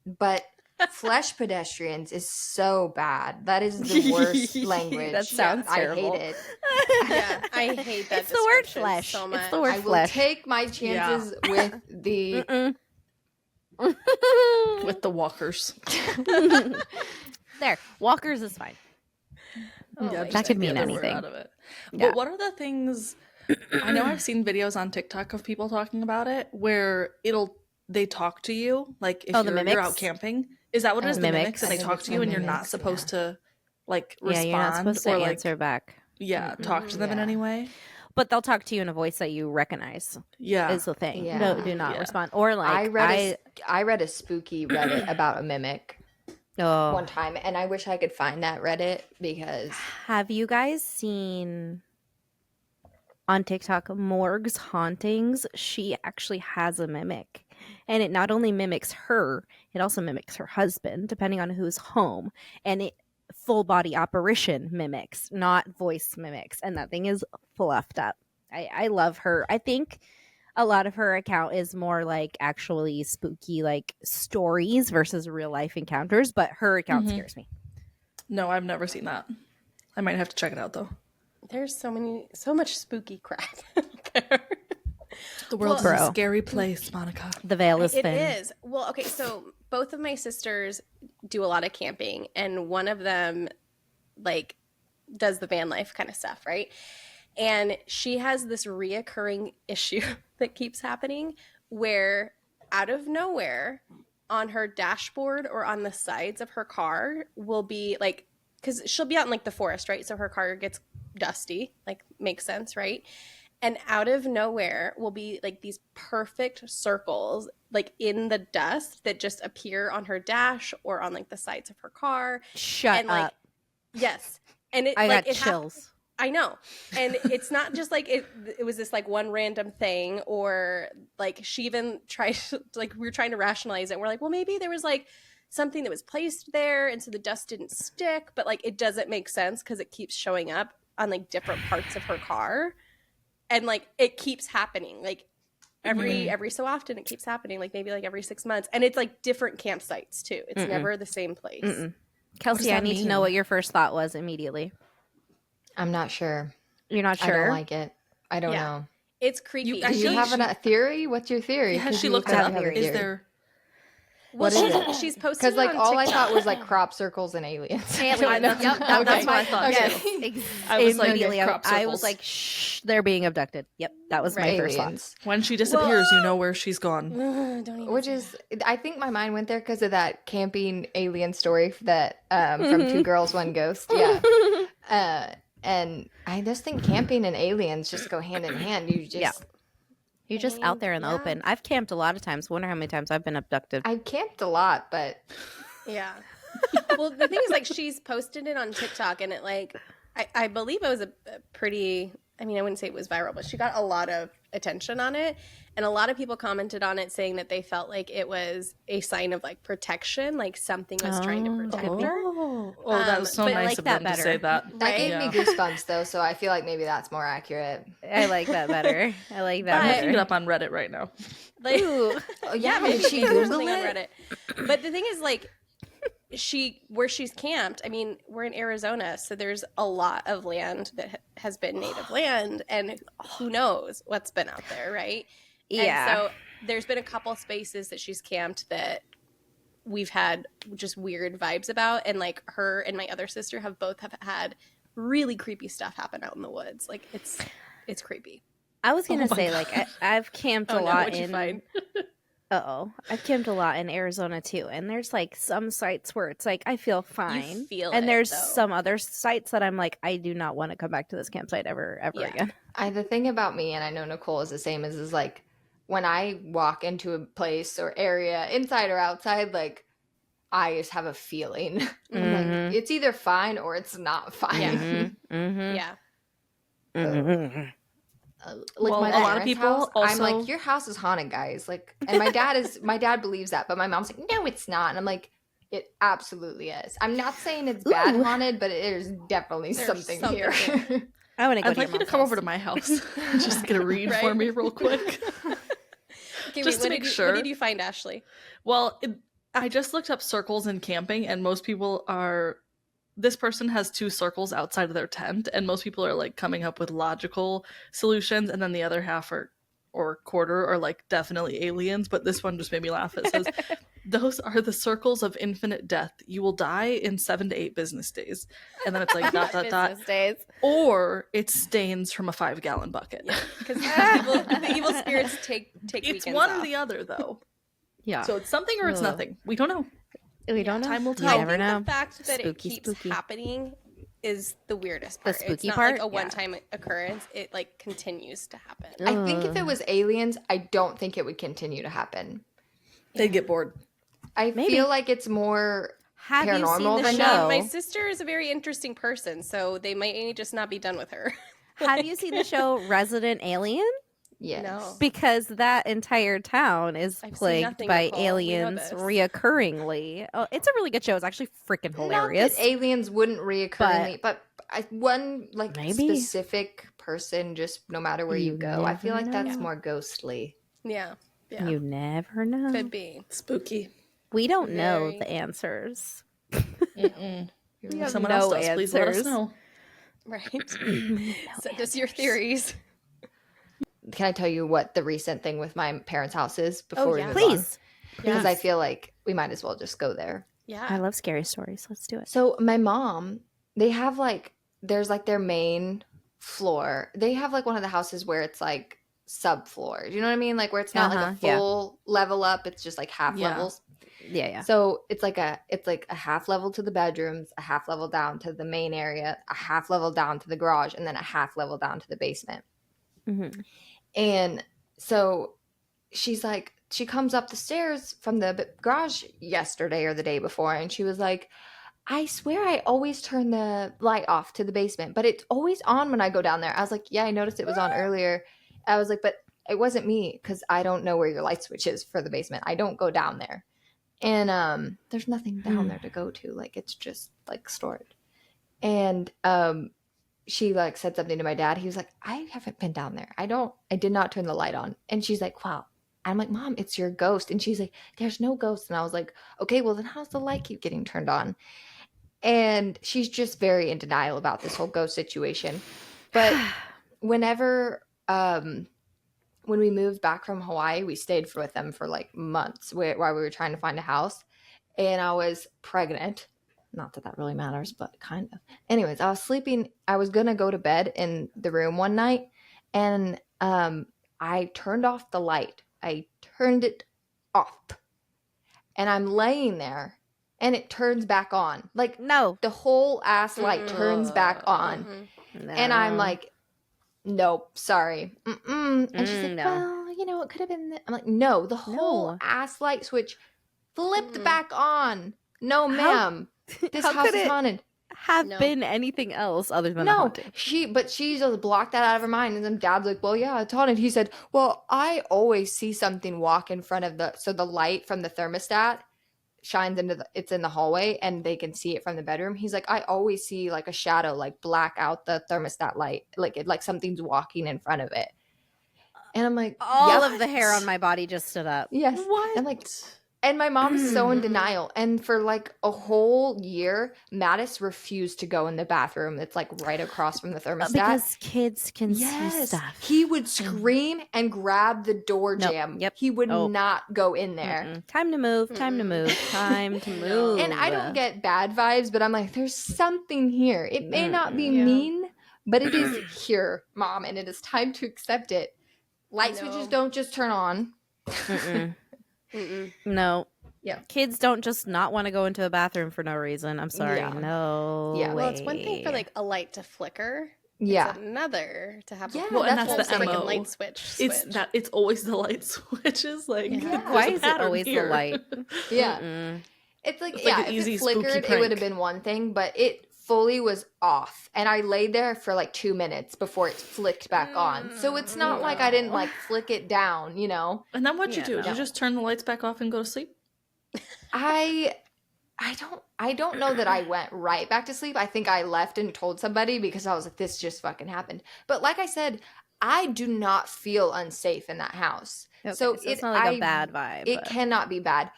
but flesh pedestrians is so bad. That is the worst language. That sounds terrible. I hate it. yeah, I hate that. It's the word description flesh. So It's much. the word I will flesh. take my chances with the. Mm-mm. With the walkers. There, walkers is fine. Oh Yeah, my just That could take the mean other word anything. out of it. Yeah. But what are the things? I know I've seen videos on TikTok of people talking about it where they talk to you like if Oh, the you're out mimics? camping. Is that what it is? The Mimics. mimics, and I they think talk it's to you, the and you're not mimics, supposed to like Yeah, respond you're not supposed to or like answer back. talk to them in Yeah. any way. But they'll talk to you in a voice that you recognize. Yeah, Is the thing. Yeah. No, do not Yeah. respond. Or like I read a spooky Reddit about a mimic oh. one time, and I wish I could find that Reddit because Have you guys seen on TikTok Morg's Hauntings? She actually has a mimic. And it not only mimics her, it also mimics her husband, depending on who's home. And it full body apparition mimics, not voice mimics. And that thing is fluffed up. I love her. I think a lot of her account is more like actually spooky, like stories versus real life encounters. But her account scares me. No, I've never seen that. I might have to check it out though. There's so much spooky crap there. The world is Bro. a scary place, Monica. The veil is It thin. is. Well, okay, so both of my sisters do a lot of camping, and one of them like does the van life kind of stuff, right? And she has this reoccurring issue that keeps happening where out of nowhere on her dashboard or on the sides of her car will be like, because she'll be out in like the forest, right? So her car gets dusty, like makes sense, right? And out of nowhere will be like these perfect circles like in the dust that just appear on her dash or on like the sides of her car. Shut And like, up. yes. And it I like got it chills. I know. And it's not just like it was this like one random thing, or like she even tried like we were trying to rationalize it. And we're like, well, maybe there was like something that was placed there and so the dust didn't stick, but like it doesn't make sense because it keeps showing up on like different parts of her car. And like it keeps happening. Like every so often it keeps happening, like maybe like every 6 months. And it's like different campsites too. It's never the same place. Kelsey, I need to know what your first thought was immediately. I'm not sure. You're not I sure? don't like it. I don't Yeah. know. It's creepy. You- Do you Actually, have she- a theory? What's your theory? Has 'Cause she you looked it probably up? have a Is theory. there? Well, What is it? she's posted Because like it on all I TikTok. thought was like crop circles and aliens. Aliens. Yep, Yep, that's that's what I thought, Yes, too. I was like, immediately. crop I was circles. like, shh, they're being abducted. Yep, that was my first thought. aliens. When she disappears, you know where she's gone. Don't even Which say is, I think my mind went there because of that camping alien story that from Two Girls, One Ghost. Yeah. And I just think camping and aliens just go hand in hand. You just, Yeah. You're just out there in the Yeah. open. I've camped a lot of times. Wonder how many times I've been abducted. I've camped a lot, but Yeah. Well, the thing is, like, she's posted it on TikTok, and it, like, I believe it was a pretty, I mean, I wouldn't say it was viral, but she got a lot of attention on it. And a lot of people commented on it saying that they felt like it was a sign of, like, protection, like something was trying to protect her. Oh, that was so but I nice like of that them to better. say that. that Right? gave Yeah. me goosebumps though. So I feel like maybe that's more accurate. I like that better. I like that I'm But- looking it better. up on Reddit right now. Like, Ooh. Oh yeah, maybe maybe she there's Googled something on it. Reddit. But the thing is, like, where she's camped, I mean, we're in Arizona, so there's a lot of land that has been native land, and who knows what's been out there, right? Yeah. And so there's been a couple spaces that she's camped that we've had just weird vibes about, and like her and my other sister have had really creepy stuff happen out in the woods. Like it's creepy. I was gonna Oh my say, like, I've camped Oh a no, lot what'd you in. find? I've camped a lot in Arizona too, and there's like some sites where it's like I feel fine, feel and it, there's though. some other sites that I'm like I do not want to come back to this campsite ever Yeah. again. The thing about me, and I know Nicole is the same, is like when I walk into a place or area, inside or outside, like I just have a feeling. Mhm. Like it's either fine or it's not fine. Mm-hmm. Mm-hmm. Yeah. Mm-hmm. Like Well, my a lot of parents' people house, I'm also- like, your house is haunted, guys. Like, and my dad believes that, but my mom's like, no, it's not. And I'm like, it absolutely is. I'm not saying it's bad Ooh. haunted, but it is definitely There's something, something here. here. I want to go. I'd like you to come over to my house. Just get a read for Right? me real quick. Okay, Just to what make did sure. What did you find, Ashley? Well, I just looked up circles in camping, and most people are. This person has 2 circles outside of their tent, and most people are like coming up with logical solutions, and then the other half or quarter are like definitely aliens. But this one just made me laugh. It says, "Those are the circles of infinite death. You will die in 7 to 8 business days," and then it's like dot dot dot, Business days. or it's stains from a 5-gallon bucket. Because the evil spirits take It's weekends one off. or the other, though. Yeah. So it's something or it's Ugh. nothing. We don't know. We don't know. Time will You tell. I never think know. the fact that Spooky, it keeps spooky. happening is the weirdest The part. spooky it's not part? like a Yeah. one-time occurrence. It like continues to happen. I think if it Ugh. was aliens, I don't think it would continue to happen. They'd get bored. I Maybe. feel like it's more Have you seen paranormal the than show? My sister is a very interesting person, so they might just not be done with her. Have you seen the show Resident Alien? yes. No. Because that entire town is I've seen plagued nothing, by Nicole. We know aliens this. reoccurringly. Oh, it's a really good show. It's actually freaking hilarious. Not that aliens wouldn't reoccurringly, but one like Maybe. specific person, just no matter where you go. I feel never like that's know. more ghostly. Yeah. Yeah. You never know. Could be. Spooky. We don't know Very- the answers. Mm-mm. We If have someone no else does, please let us answers. know. Right. No Send us your answers. theories. Can I tell you what the recent thing with my parents' house is before we yeah. move Please. Because I feel like we might as well just go there. Yeah. I love scary stories. Let's do it. So my mom, they have like, there's like their main floor. They have like one of the houses where it's like subfloor. You know what I mean? Like where it's not like a Yeah. full level up. It's just like half Yeah. levels. Yeah. So it's like a half level to the bedrooms, a half level down to the main area, a half level down to the garage, and then a half level down to the basement. Mm-hmm. And so she's like, she comes up the stairs from the garage yesterday or the day before, and she was like, I swear I always turn the light off to the basement, but it's always on when I go down there. I was like, yeah, I noticed it was on earlier. I was like, but it wasn't me because I don't know where your light switch is for the basement. I don't go down there. And there's nothing down there to go to. Like, it's just like stored. And she like said something to my dad. He was like, I haven't been down there. I did not turn the light on. And she's like, wow. I'm like, Mom, it's your ghost. And she's like, there's no ghost. And I was like, okay, well then how's the light keep getting turned on? And she's just very in denial about this whole ghost situation. But whenever when we moved back from Hawaii, we stayed with them for like months while we were trying to find a house. And I was pregnant. Not that really matters, but kind of. Anyways, I was sleeping. I was going to go to bed in the room one night. And I turned off the light. I turned it off. And I'm laying there. And it turns back on. Like, No. the whole ass light turns back on. Mhm. No. And I'm like, nope, sorry. And she's like, no. well, you know, it could have been. I'm like, no, the whole No. ass light switch flipped back on. No, How- ma'am. This how house could is it haunted. have No. been anything else other than a No, haunting? she just blocked that out of her mind. And then Dad's like, well, yeah, it's haunted. He said, well, I always see something walk in front of the light from the thermostat shines it's in the hallway and they can see it from the bedroom. He's like, I always see like a shadow like black out the thermostat light, like something's walking in front of it. And I'm like, All yep. of the hair on my body just stood up. Yes. What? And like, and my mom's so in denial. And for like a whole year, Mattis refused to go in the bathroom that's like right across from the thermostat. Because kids can see Yes, stuff. he would scream and grab the door Nope. jamb. Yep. He would Nope. not go in there. Mm-mm. Time to move. Time to move. Time to move. And I don't get bad vibes, but I'm like, there's something here. It may not be Yeah. mean, but it is here, Mom, and it is time to accept it. Light switches No. don't just turn on. Mm-mm. Mm-mm. No. Yeah. Kids don't just not want to go into a bathroom for no reason. I'm sorry. Yeah. No. Yeah. Well, it's one thing for way. like a light to flicker. Yeah. It's another to have Yeah, a well, and that's almost the like a MO. light switch. It's always the light switches. Like, Yeah. there's Why a is it pattern always here. the light? Yeah. Mm-mm. It's like, It's like yeah, an if easy, it spooky flickered, it would have prank. been one thing, but it fully was off. And I laid there for like 2 minutes before it flicked back on. So it's not like I didn't like flick it down, you know? And then what'd you Yeah, do? Did no. you just turn the lights back off and go to sleep? I don't know that I went right back to sleep. I think I left and told somebody because I was like, this just fucking happened. But like I said, I do not feel unsafe in that house. Okay, so it's not like a bad vibe. It but- cannot be bad.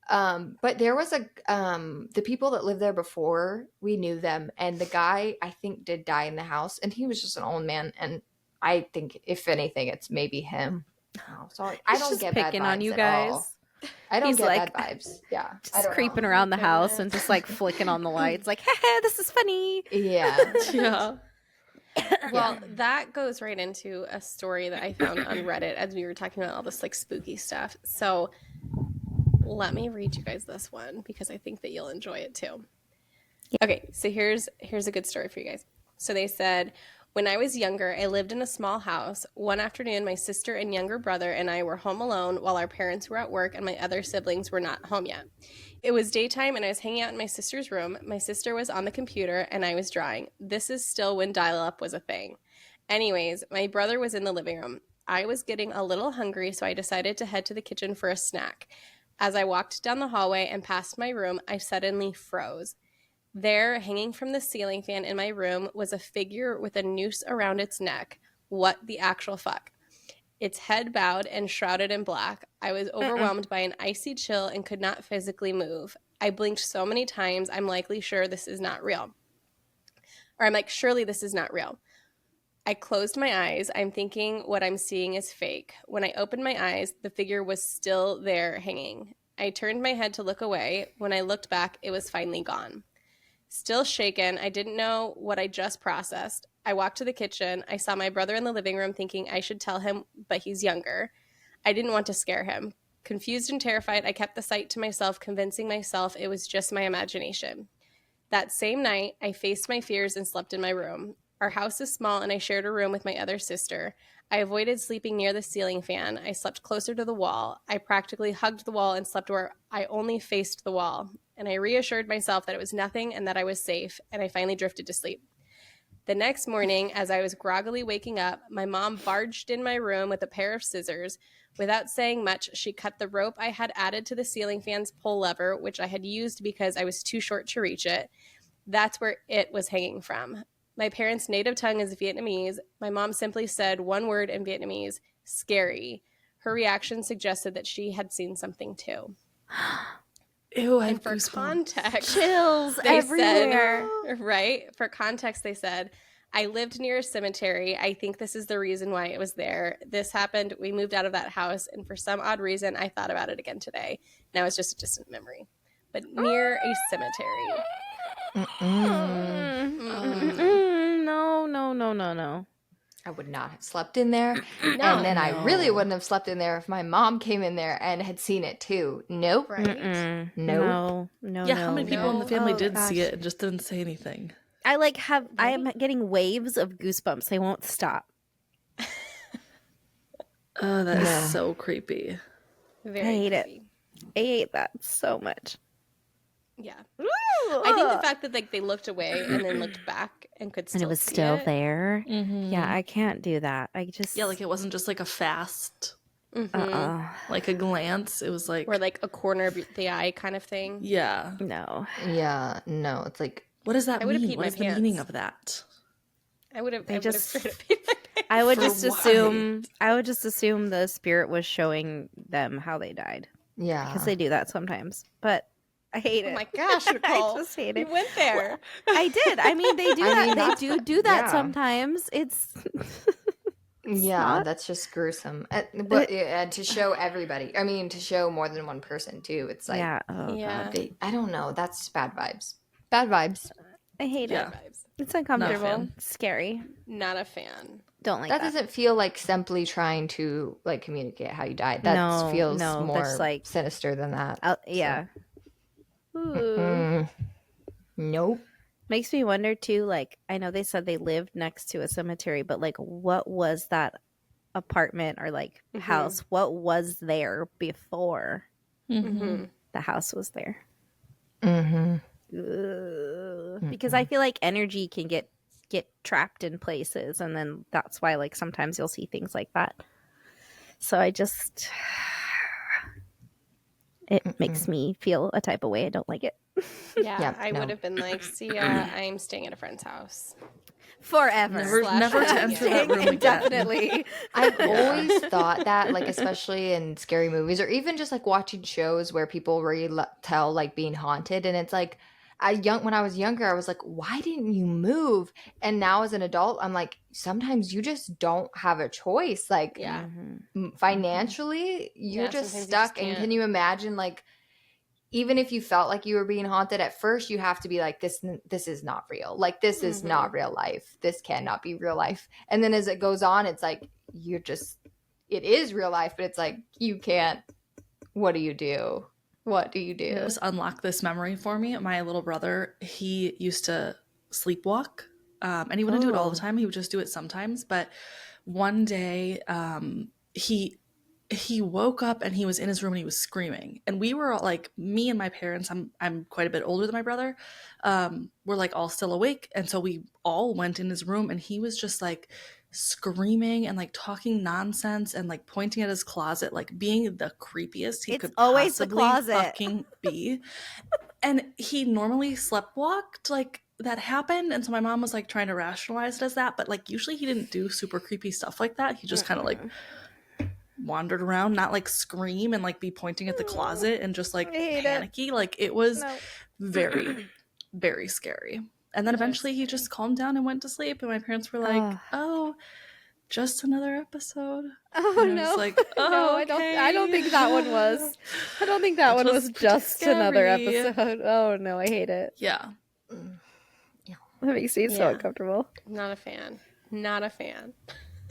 But there was the people that lived there before, we knew them, and the guy I think did die in the house, and he was just an old man, and I think if anything, it's maybe him. Oh, sorry, I He's don't just get bad picking vibes on you at guys. all. I don't He's get like- bad vibes. Yeah, I Just don't creeping know. around the house Goodness. and just like flicking on the lights, like, hey, this is funny. Yeah, Yeah. Well, that goes right into a story that I found on Reddit as we were talking about all this like spooky stuff. So let me read you guys this one because I think that you'll enjoy it too. Okay, so here's a good story for you guys. So they said, when I was younger, I lived in a small house. One afternoon, my sister and younger brother and I were home alone while our parents were at work and my other siblings were not home yet. It was daytime and I was hanging out in my sister's room. My sister was on the computer and I was drawing. This is still when dial-up was a thing. Anyways, my brother was in the living room. I was getting a little hungry, so I decided to head to the kitchen for a snack. As I walked down the hallway and past my room, I suddenly froze. There, hanging from the ceiling fan in my room, was a figure with a noose around its neck. What the actual fuck? Its head bowed and shrouded in black. I was overwhelmed by an icy chill and could not physically move. I blinked so many times, I'm likely sure this is not real. Or I'm like, surely this is not real. I closed my eyes. I'm thinking what I'm seeing is fake. When I opened my eyes, the figure was still there hanging. I turned my head to look away. When I looked back, it was finally gone. Still shaken, I didn't know what I just processed. I walked to the kitchen. I saw my brother in the living room thinking I should tell him, but he's younger. I didn't want to scare him. Confused and terrified, I kept the sight to myself, convincing myself it was just my imagination. That same night, I faced my fears and slept in my room. Our house is small, and I shared a room with my other sister. I avoided sleeping near the ceiling fan. I slept closer to the wall. I practically hugged the wall and slept where I only faced the wall. And I reassured myself that it was nothing and that I was safe, and I finally drifted to sleep. The next morning, as I was groggily waking up, my mom barged in my room with a pair of scissors. Without saying much, she cut the rope I had added to the ceiling fan's pull lever, which I had used because I was too short to reach it. That's where it was hanging from. My parents' native tongue is Vietnamese. My mom simply said one word in Vietnamese, scary. Her reaction suggested that she had seen something too. Ew, I have And for goosebumps. context, Chills they everywhere. said, right? For context, they said, I lived near a cemetery. I think this is the reason why it was there. This happened. We moved out of that house. And for some odd reason, I thought about it again today. Now it's just a distant memory. But near a cemetery. No. I would not have slept in there. And then I really wouldn't have slept in there if my mom came in there and had seen it too. Nope. Right. Nope. No. Yeah, how many people in the family Oh, did gosh. see it and just didn't say anything? I am getting waves of goosebumps. They won't stop. Oh, that is No. so creepy. Very I hate it. creepy. I hate that so much. Yeah. I think the fact that they looked away and then looked back and could still And it was see still it. there. Mm-hmm. Yeah, I can't do that. I just Yeah, like it wasn't just like a fast, Mhm. like a glance. It was like, Or like a corner of the eye kind of thing. yeah. no. Yeah, no. It's like, What does that I would've mean? peed What my is the meaning pants. of that? I would have just- straight up peed my pants. I would For just what? assume the spirit was showing them how they died. yeah. Because they do that sometimes. But I hate Oh it. my gosh, I Nicole. just hate You it. went there. I did. I mean, they do I that. mean, They that's- do that yeah. sometimes. It's Yeah, not- that's just gruesome. But to show everybody, I mean, to show more than one person too. It's like, yeah. Oh Yeah. god. I don't know. That's bad vibes. Bad vibes. I hate Yeah. it. Vibes. It's uncomfortable. fan. Scary. Not a fan. Don't like That that. doesn't feel like simply trying to like communicate how you died. That No, feels no, more that's like- sinister than that. Yeah. Ooh. Mm. Nope. Makes me wonder too, like, I know they said they lived next to a cemetery, but like what was that apartment or like Mhm. house? What was there before Mm-hmm. the house was there? Mm-hmm. Ugh. Because I feel like energy can get trapped in places, and then that's why like sometimes you'll see things like that. So I just it makes me feel a type of way. I don't like it. Yeah, Yeah, I no. would have been like, see ya, I'm staying at a friend's house. Forever. Never to Yeah. enter that room again. Definitely. I've always thought that, like, especially in scary movies or even just like watching shows where people tell like being haunted, and it's like, when I was younger, I was like, why didn't you move? And now as an adult, I'm like, sometimes you just don't have a choice. Like, Yeah. financially, you're Yeah, just sometimes you stuck. just And can't. can you imagine, like, even if you felt like you were being haunted at first, you have to be like, this is not real. Like, this is not real life. This cannot be real life. And then as it goes on, it's like, it is real life, but it's like, you can't. What do you do? What do you do? Just unlock this memory for me. My little brother, he used to sleepwalk, and he wouldn't do it all the time. He would just do it sometimes. But one day, he woke up and he was in his room and he was screaming. And we were all, like, me and my parents, I'm quite a bit older than my brother, were like all still awake. And so we all went in his room and he was just like screaming and like talking nonsense and like pointing at his closet, like being the creepiest he It's could always the possibly closet. fucking be. And he normally sleptwalked, like, that happened. And so my mom was, like, trying to rationalize it as that. But, like, usually he didn't do super creepy stuff like that. He just kind of, like, wandered around, not, like, scream and, like, be pointing at the closet and just, like, panicky. Like, it was very, very scary. And then eventually he just calmed down and went to sleep. And my parents were like, oh, just another episode. Oh, and I no. was like, No, I don't think that one was. I don't think that one was just another episode. Oh, no, I hate it. Yeah. That makes me so uncomfortable. Not a fan. Not a fan.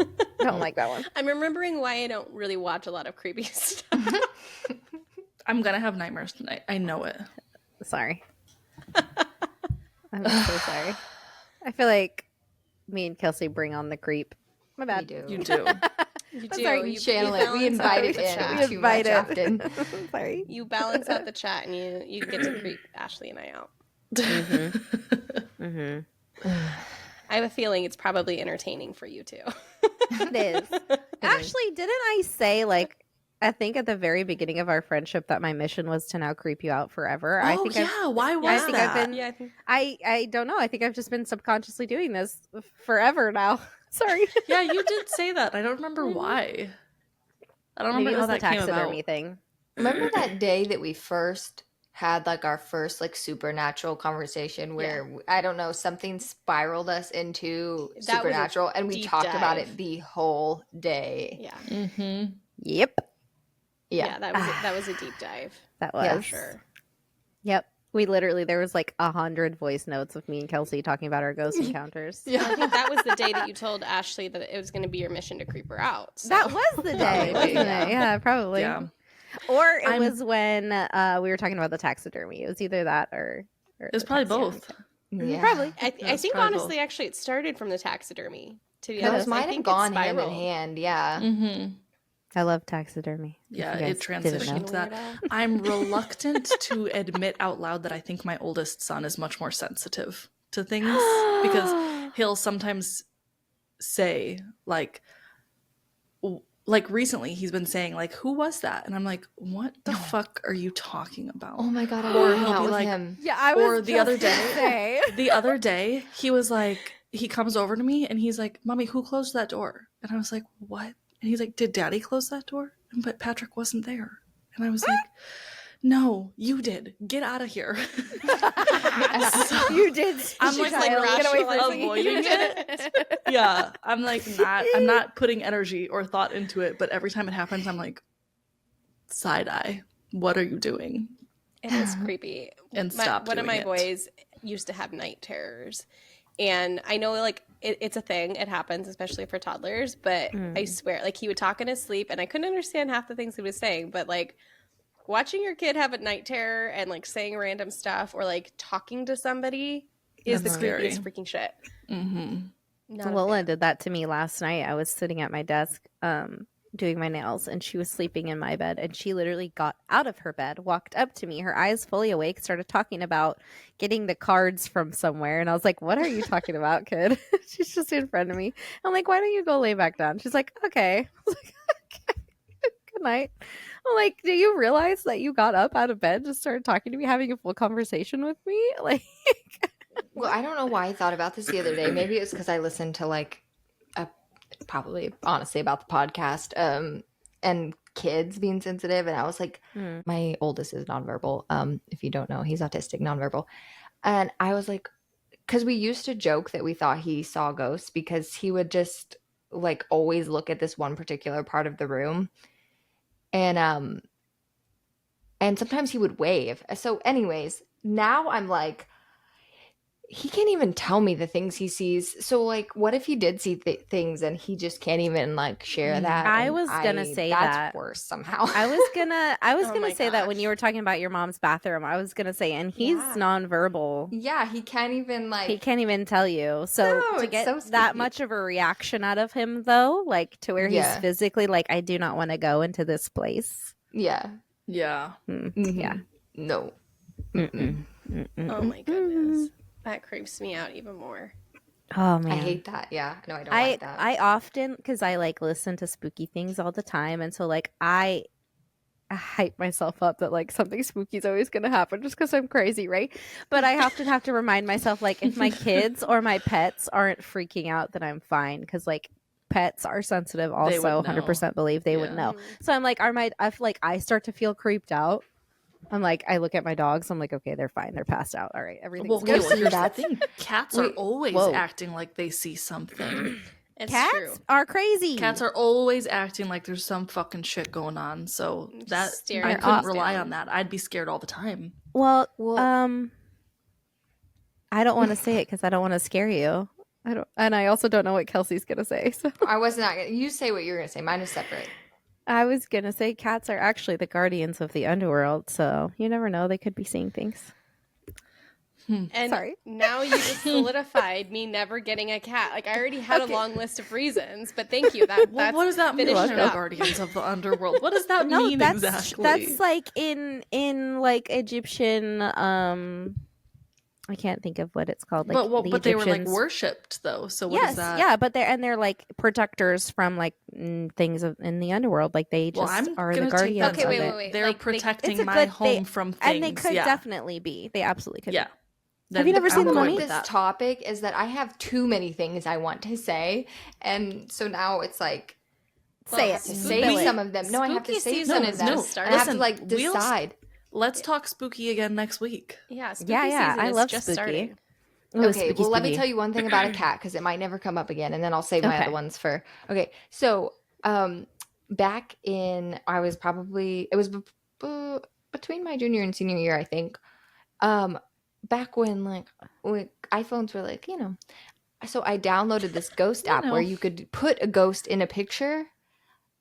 I don't like that one. I'm remembering why I don't really watch a lot of creepy stuff. I'm gonna have nightmares tonight. I know it. Sorry. I'm so sorry. I feel like me and Kelsie bring on the creep. My bad. We do. You do. You I'm do. sorry, You channel it. We invite it in. We Too invite much it. often. Sorry. You balance out the chat and you get to creep Ashley and I out. I have a feeling it's probably entertaining for you too. It is. Actually, didn't I say, like, I think at the very beginning of our friendship that my mission was to now creep you out forever? Oh, I think why was think that? I've been- Yeah, I think I don't know. I think I've just been subconsciously doing this forever now. Sorry. Yeah, you did say that. I don't remember why. I don't Maybe remember it how was the that came about. taxidermy thing. Remember that day that we first had like our first like supernatural conversation where I don't know, something spiraled us into That was a supernatural and we deep talked about dive. it the whole day. yeah. Mm-hmm. Yep. Yeah. That was a deep dive. That was. Yeah. Sure. Yep. We literally, there was like 100 voice notes of me and Kelsie talking about our ghost encounters. I think that was the day that you told Ashley that it was going to be your mission to creep her out. So. That was the day, Probably, wasn't yeah. it? Yeah, probably. Yeah. Or it I'm- was when we were talking about the taxidermy. It was either that or It was the probably taxidermy. both. Yeah. Probably. I That's think probably honestly, actually, it started from the taxidermy. To be Those honest, I might have think gone it hand in spiraled. hand. Yeah. Mm-hmm. I love taxidermy. if Yeah, you it guys didn't transitioned know. to that. I'm reluctant to admit out loud that I think my oldest son is much more sensitive to things because he'll sometimes say like recently he's been saying like, who was that? And I'm like, what the fuck are you talking about? Oh my god, I Or want to he'll hang out be with like- him. Yeah, I was Or the other just day- gonna say. The other day he was like, he comes over to me and he's like, Mommy, who closed that door? And I was like, what? And he's like, did Daddy close that door? But Patrick wasn't there. And I was like, no, you did. Get out of here. You did. I'm She's like child. Get away from rationalizing me. avoiding it. Yeah, I'm like I'm not putting energy or thought into it, but every time it happens, I'm like, side eye. What are you doing? It is creepy. And stop One of my doing it. boys used to have night terrors. And I know, like, it's a thing. It happens, especially for toddlers. But I swear, like, he would talk in his sleep, and I couldn't understand half the things he was saying. But, like, watching your kid have a night terror and, like, saying random stuff or, like, talking to somebody is That's the scary. creepiest freaking shit. Mm-hmm. Not a Lola fan. did that to me last night. I was sitting at my desk doing my nails, and she was sleeping in my bed, and she literally got out of her bed, walked up to me, her eyes fully awake, started talking about getting the cards from somewhere. And I was like, what are you talking about, kid? She's just in front of me. I'm like, why don't you go lay back down? She's like, okay. I was like, okay. Good night. I'm like, do you realize that you got up out of bed, just started talking to me, having a full conversation with me? Like, Well, I don't know why I thought about this the other day. Maybe it's because I listened to like probably honestly about the podcast and kids being sensitive, and I was like, my oldest is nonverbal. If you don't know, he's autistic, nonverbal, and I was like, because we used to joke that we thought he saw ghosts because he would just like always look at this one particular part of the room, and sometimes he would wave. So, anyways, now I'm like, he can't even tell me the things he sees. So, like, what if he did see things and he just can't even like share that? I And was gonna say that's that. worse somehow. I was gonna Oh my say that when gosh. you were talking about your mom's bathroom. I was gonna say, and he's Yeah. nonverbal. Yeah, he can't even like. He can't even tell you. So No, to it's get so that spooky. much of a reaction out of him, though, like to where he's Yeah. physically like, I do not want to go into this place. Yeah. Yeah. Mhm. Yeah. No. Mm-mm. Oh my goodness. That creeps me out even more. Oh man, I hate that. Yeah. No, I don't like that. I often, because I like listen to spooky things all the time, and so like I hype myself up that like something spooky is always going to happen just because I'm crazy, right? But I often have to remind myself, like, if my kids or my pets aren't freaking out, then I'm fine, because like pets are sensitive. They would Also, know. 100% believe they would Yeah. know. So I'm like, if like I start to feel creeped out, I'm like, I look at my dogs. I'm like, okay, they're fine. They're passed out. All right, everything's Well, good. here's the that's- thing. Cats are always Whoa. acting like they see something. It's Cats true. are crazy. Cats are always acting like there's some fucking shit going on. So Just that staring I at couldn't things rely down. on that. I'd be scared all the time. Well, Well- I don't want to say it because I don't want to scare you. I also don't know what Kelsey's gonna say. So I was not gonna, you say what you're gonna say. Mine is separate. I was gonna say cats are actually the guardians of the underworld. So you never know; they could be seeing things. And Sorry. now you just solidified me never getting a cat. Like, I already had a long list of reasons, but thank you. Well, That's what does that mean? finished it up. Guardians of the underworld. What does that No, mean that's exactly? that's like in like Egyptian. I can't think of what it's called. Like, but they were like Egyptians- worshipped though. So what Yes, is that? yeah, but they're like protectors from like things in the underworld. Like they Well, just I'm are the gonna take guardians that. Okay, of wait, it. wait, wait. They're Like, protecting It's a my good- home from things. And they could yeah. definitely be. They absolutely could. Yeah. Be. Then you never seen The I'm Problem going Mummy? with with this that. topic is that I have too many things I want to say, and so now it's like Say I it. have to Spill say it. some of them. No, I have to Spooky say season some is of them. just started. I have to Listen, like we'll- decide. Let's talk spooky again next week. Yeah, spooky Yeah, season I is love just spooky. starting. Ooh, Okay, spooky, well, let me spooky. tell you one thing about a cat because it might never come up again, and then I'll save my Okay. other ones for. Okay, so back in I was probably it was between my junior and senior year, I think. Back when when iPhones were like, so I downloaded this ghost app where you could put a ghost in a picture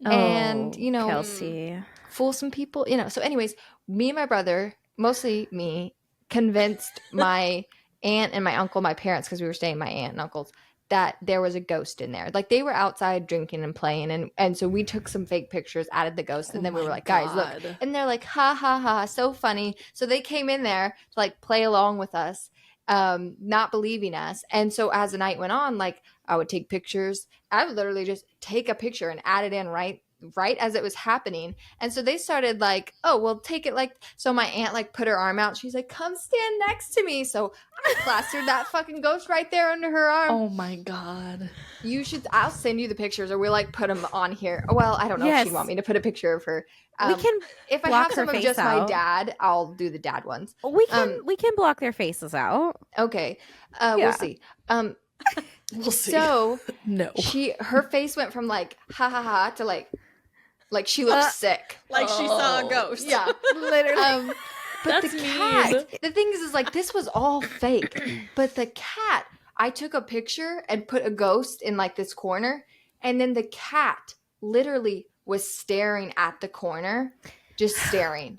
and Oh, Kelsey. fool some people, So anyways, me and my brother, mostly me, convinced my aunt and my uncle, my parents, because we were staying with my aunt and uncles, that there was a ghost in there. Like they were outside drinking and playing, and so we took some fake pictures, added the ghost, and then we were like, guys, look. And they're like, ha ha ha, so funny. So they came in there to like play along with us, not believing us. And so as the night went on, like I would take pictures. I would literally just take a picture and add it in right as it was happening. And so they started like, oh, well, take it like, so my aunt like put her arm out. She's like, come stand next to me. So I plastered that fucking ghost right there under her arm. Oh my god. I'll send you the pictures, or we like put them on here. Well, I don't know if Yes. she'd want me to put a picture of her. We can If I block have some her of face just my out. dad, I'll do the dad ones. we can block their faces out. Okay. Yeah. We'll see. We'll see. So no. her face went from like ha ha ha to like she looks sick. Like she saw a ghost. Yeah. Literally. But That's the cat, mean. the thing is like this was all fake. But the cat, I took a picture and put a ghost in like this corner, and then the cat literally was staring at the corner, just staring,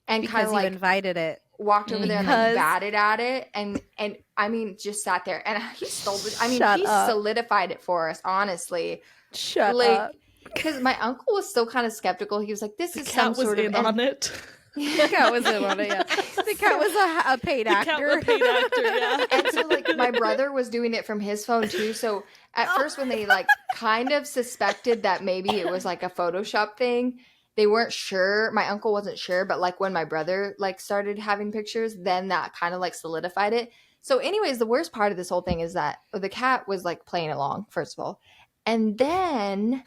and kind because of you like invited it. walked over there and like Because- batted at it, and I mean just sat there, and he stole it. I mean Shut he up. solidified it for us, honestly. Shut Like, up. because my uncle was still kind of skeptical. He was like, "This The is cat some was sort of." in on it. The cat was in on it, yeah. The cat was a paid The cat actor. was paid actor, yeah. And so like my brother was doing it from his phone too. So at first when they like kind of suspected that maybe it was like a Photoshop thing, they weren't sure. My uncle wasn't sure, but like when my brother like started having pictures, then that kind of like solidified it. So anyways, the worst part of this whole thing is that the cat was like playing along, first of all. And then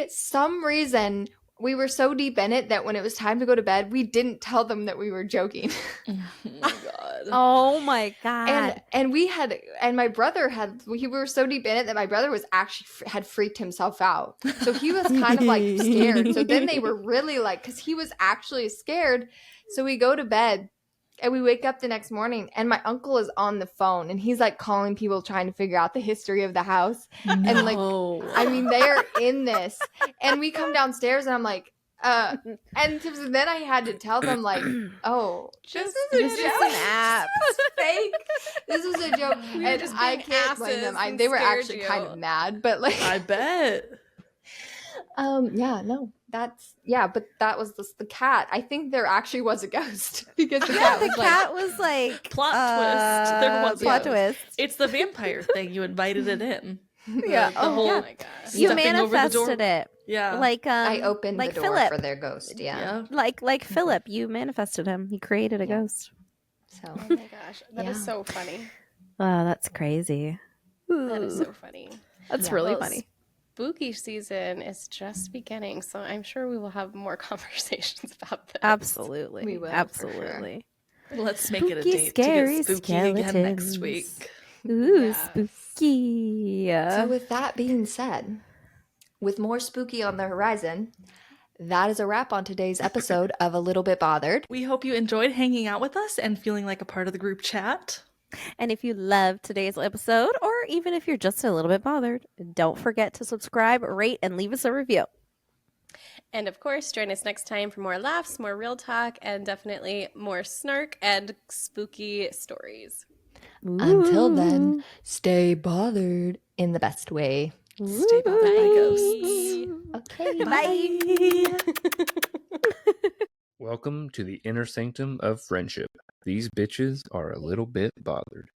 some reason we were so deep in it that when it was time to go to bed, we didn't tell them that we were joking. Oh my god. Oh my god. And my brother we were so deep in it that my brother was actually had freaked himself out. So he was kind of like scared. So then they were really like, because he was actually scared. So we go to bed and we wake up the next morning and my uncle is on the phone and he's like calling people trying to figure out the history of the house. And like, I mean, they're in this. And we come downstairs and I'm like, and so then I had to tell them like, oh, this is a joke. an app. This was fake. This was a joke. We were And just I being can't blame them. asses and They were scared actually you. kind of mad, but like, I bet. yeah, no, but that was the cat. I think there actually was a ghost because the Yeah, cat the was cat was like Plot twist. There was plot a twist. It's the vampire thing. You invited it in. Yeah. The Oh, whole yeah. my gosh. You stepping over the door. manifested it. Yeah. Like I opened like the door Philip. for their ghost. Yeah. Like Philip, you manifested him. He created a Yeah. ghost. So Oh my gosh. That is Yeah. so funny. Oh, that's crazy. That is so funny. That's Yeah. really Well, funny. Spooky season is just beginning, so I'm sure we will have more conversations about this. Absolutely. We will, for sure. Absolutely. Let's make it a Spooky, date scary to get spooky again next skeletons. week. Ooh, Yes. spooky. So, with that being said, with more spooky on the horizon, that is a wrap on today's episode of A Little Bit Bothered. We hope you enjoyed hanging out with us and feeling like a part of the group chat. And if you loved today's episode, or even if you're just a little bit bothered, don't forget to subscribe, rate, and leave us a review. And of course, join us next time for more laughs, more real talk, and definitely more snark and spooky stories. Until then, stay bothered in the best way. Stay bothered by ghosts. Okay, Bye. Welcome to the inner sanctum of friendship. These bitches are a little bit bothered.